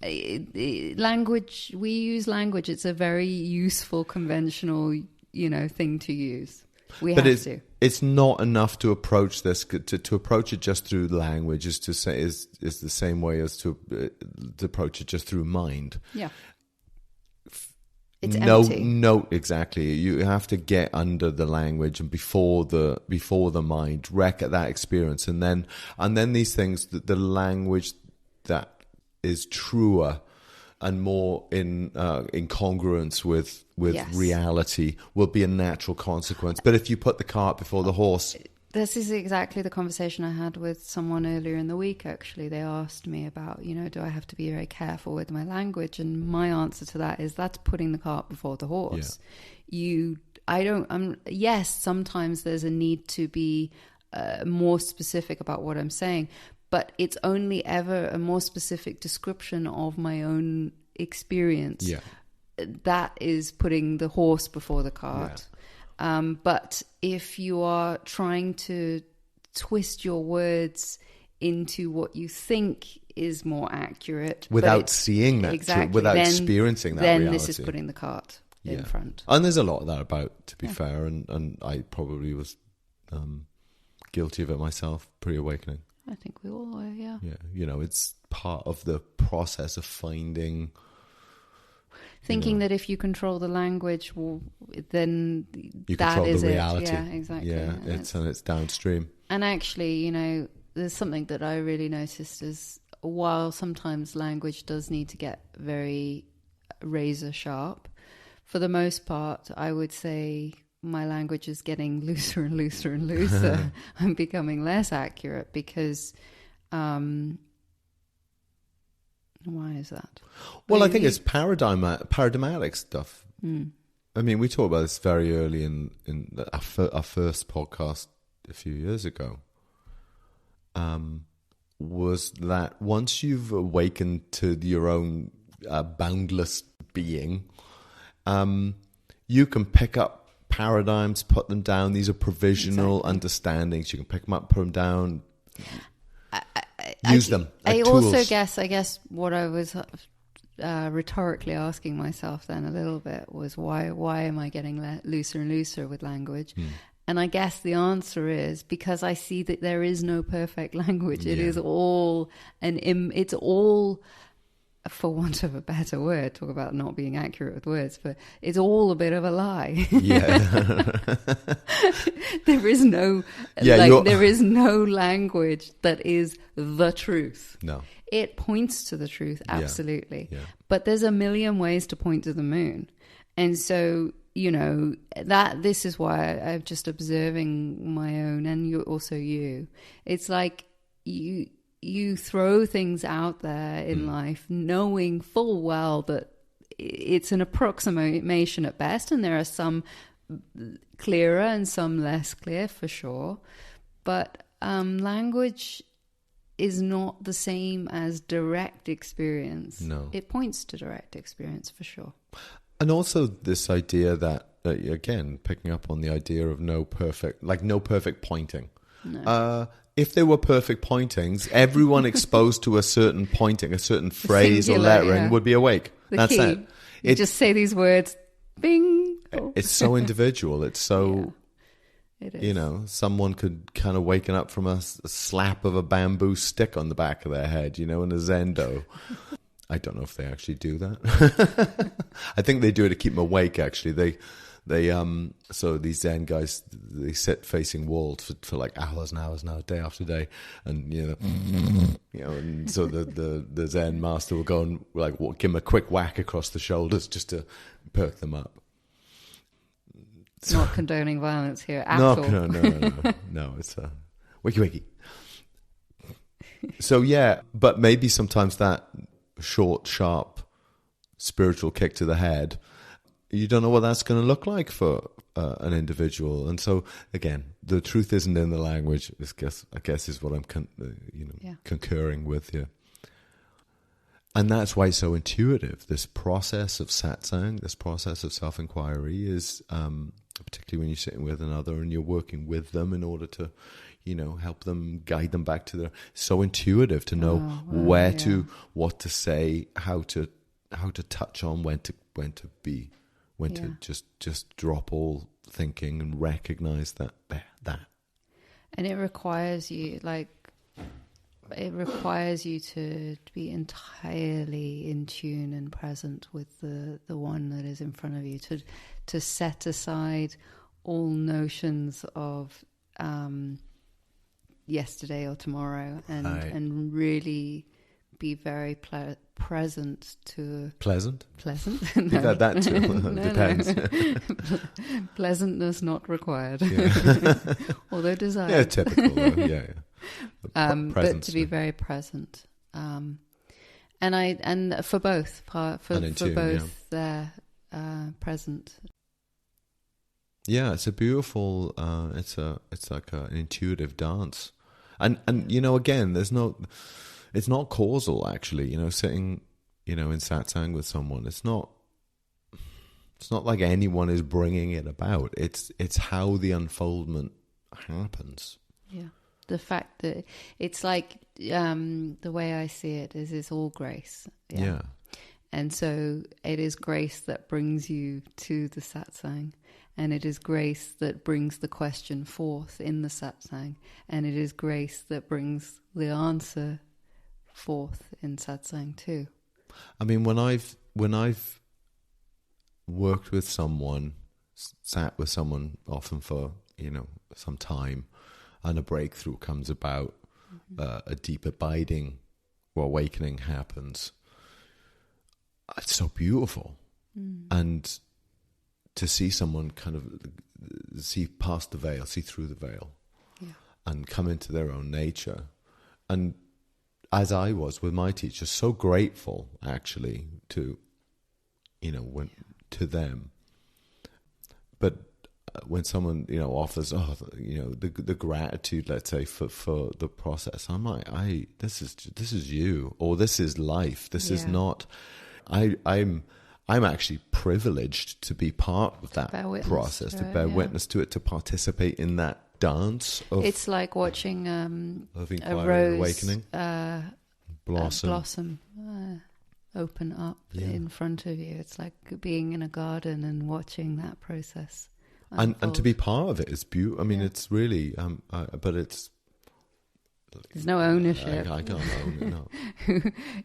language, we use language. It's a very useful, conventional, thing to use. It's not enough to approach this. To approach it just through language is the same way as to approach it just through mind. Yeah. It's empty. No, exactly. You have to get under the language and before the mind, wreck at that experience, and then these things, the language that is truer and more in congruence with yes. reality will be a natural consequence. But if you put the cart before the horse. This is exactly the conversation I had with someone earlier in the week, actually. They asked me about, do I have to be very careful with my language? And my answer to that is that's putting the cart before the horse. Yeah. Yes, sometimes there's a need to be more specific about what I'm saying, but it's only ever a more specific description of my own experience. Yeah. That is putting the horse before the cart. Yeah. But if you are trying to twist your words into what you think is more accurate, without seeing that, exactly, without experiencing that then reality. this is putting the cart in front. And there's a lot of that about, to be fair, and I probably was guilty of it myself pre-awakening. I think we all were, yeah. Yeah, it's part of the process of finding... Thinking that if you control the language, then you that control is the reality. It. Yeah, exactly. Yeah, it's downstream. And actually, there's something that I really noticed is while sometimes language does need to get very razor sharp, for the most part, I would say my language is getting looser and looser and looser. I'm becoming less accurate because... why is that? Well, I think it's paradigmatic stuff. Mm. I mean, we talked about this very early in our first podcast a few years ago. Was that once you've awakened to your own boundless being, you can pick up paradigms, put them down. These are provisional understandings. You can pick them up, put them down. Use them. I tools. also guess what I was rhetorically asking myself then a little bit was why am I getting looser and looser with language? And I guess the answer is because I see that there is no perfect language. It is all it's all, for want of a better word, talk about not being accurate with words, but it's all a bit of a lie. Yeah. There is no there is no language that is the truth. No. It points to the truth, absolutely. Yeah. But there's a million ways to point to the moon. And so, that this is why I'm just observing my own, and you. It's like you throw things out there in life knowing full well that it's an approximation at best, and there are some clearer and some less clear for sure. But language is not the same as direct experience. No. It points to direct experience for sure. And also this idea that again, picking up on the idea of no perfect pointing. No. if they were perfect pointings, everyone exposed to a certain pointing, a certain phrase Singular, or lettering would be awake. The key. it. You just say these words, bing. It's so individual. It's so, it is. you know, someone could kind of waken up from a slap of a bamboo stick on the back of their head, you know, in a zendo. I don't know if they actually do that. I think they do it to keep them awake, actually. So these Zen guys, they sit facing walls for like hours and hours now, day after day, and and so the Zen master will go and like give them a quick whack across the shoulders just to perk them up. Not condoning violence here at all. No. It's wiki. So yeah, but maybe sometimes that short, sharp, spiritual kick to the head, you don't know what that's going to look like for an individual. And so again, the truth isn't in the language. I guess is what I'm concurring with here. And that's why it's so intuitive. This process of satsang, this process of self-inquiry is, particularly when you're sitting with another and you're working with them in order to, help them, guide them back to their, so intuitive to know what to say, how to touch on, when to just drop all thinking and recognize that. And it requires you, to be entirely in tune and present with the one that is in front of you, to set aside all notions of yesterday or tomorrow, and really be very present to... Pleasant? No. That too. Depends. Pleasantness not required. Yeah. Although desired. Yeah, typical. Yeah. But to be very present, and for both, they're present. Yeah, it's a beautiful. It's like an intuitive dance, and again, it's not causal actually. Sitting, in satsang with someone, it's not like anyone is bringing it about. It's how the unfoldment happens. Yeah. The fact that it's like, the way I see it is it's all grace. Yeah. And so it is grace that brings you to the satsang, and it is grace that brings the question forth in the satsang, and it is grace that brings the answer forth in satsang too. I mean, when I've worked with someone, sat with someone often for, some time, and a breakthrough comes about, a deep abiding or awakening happens. It's so beautiful. And to see someone kind of see past the veil, see through the veil, and come into their own nature. And as I was with my teachers, so grateful actually to, to them. But when someone offers the gratitude, let's say for the process, I'm like, this is you, or this is life. This is not. I'm actually privileged to be part of that process, to bear witness to it, to participate in that dance. It's like watching of a rose awakening, blossom open up in front of you. It's like being in a garden and watching that process. And to be part of it is beautiful. I mean, it's really, but it's... There's no ownership. I can't own it, no.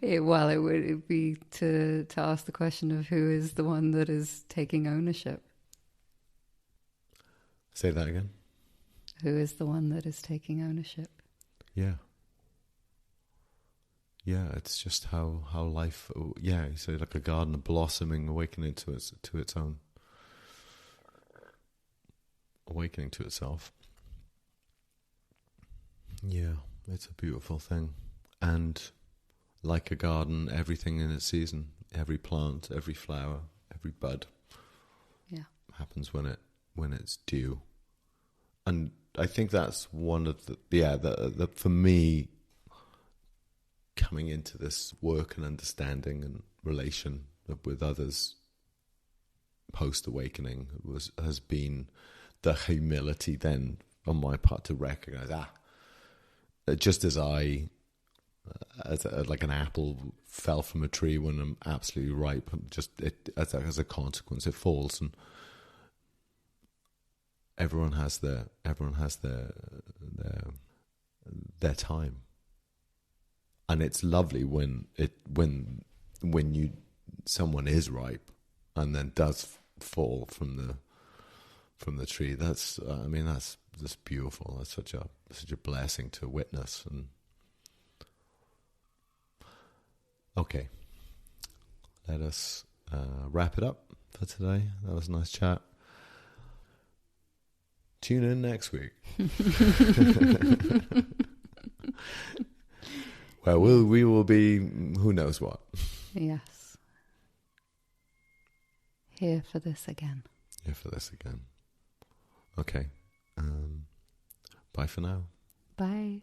It would be to ask the question of who is the one that is taking ownership. Say that again. Who is the one that is taking ownership? Yeah. Yeah, it's just how life... Yeah, you say like a garden blossoming, awakening to its own... Awakening to itself. Yeah, it's a beautiful thing. And like a garden, everything in its season, every plant, every flower, every bud happens when it's due. And I think that's one of the for me, coming into this work and understanding and relation with others post-awakening has been the humility then on my part to recognize, just as like an apple fell from a tree when I'm absolutely ripe, as a consequence, it falls, and everyone has their time, and it's lovely when someone is ripe and then does fall from the tree. That's just beautiful. That's such a blessing to witness. And okay, let us wrap it up for today. That was a nice chat. Tune in next week. Well, we will be who knows what. Yes. Here for this again. Okay. Bye for now. Bye.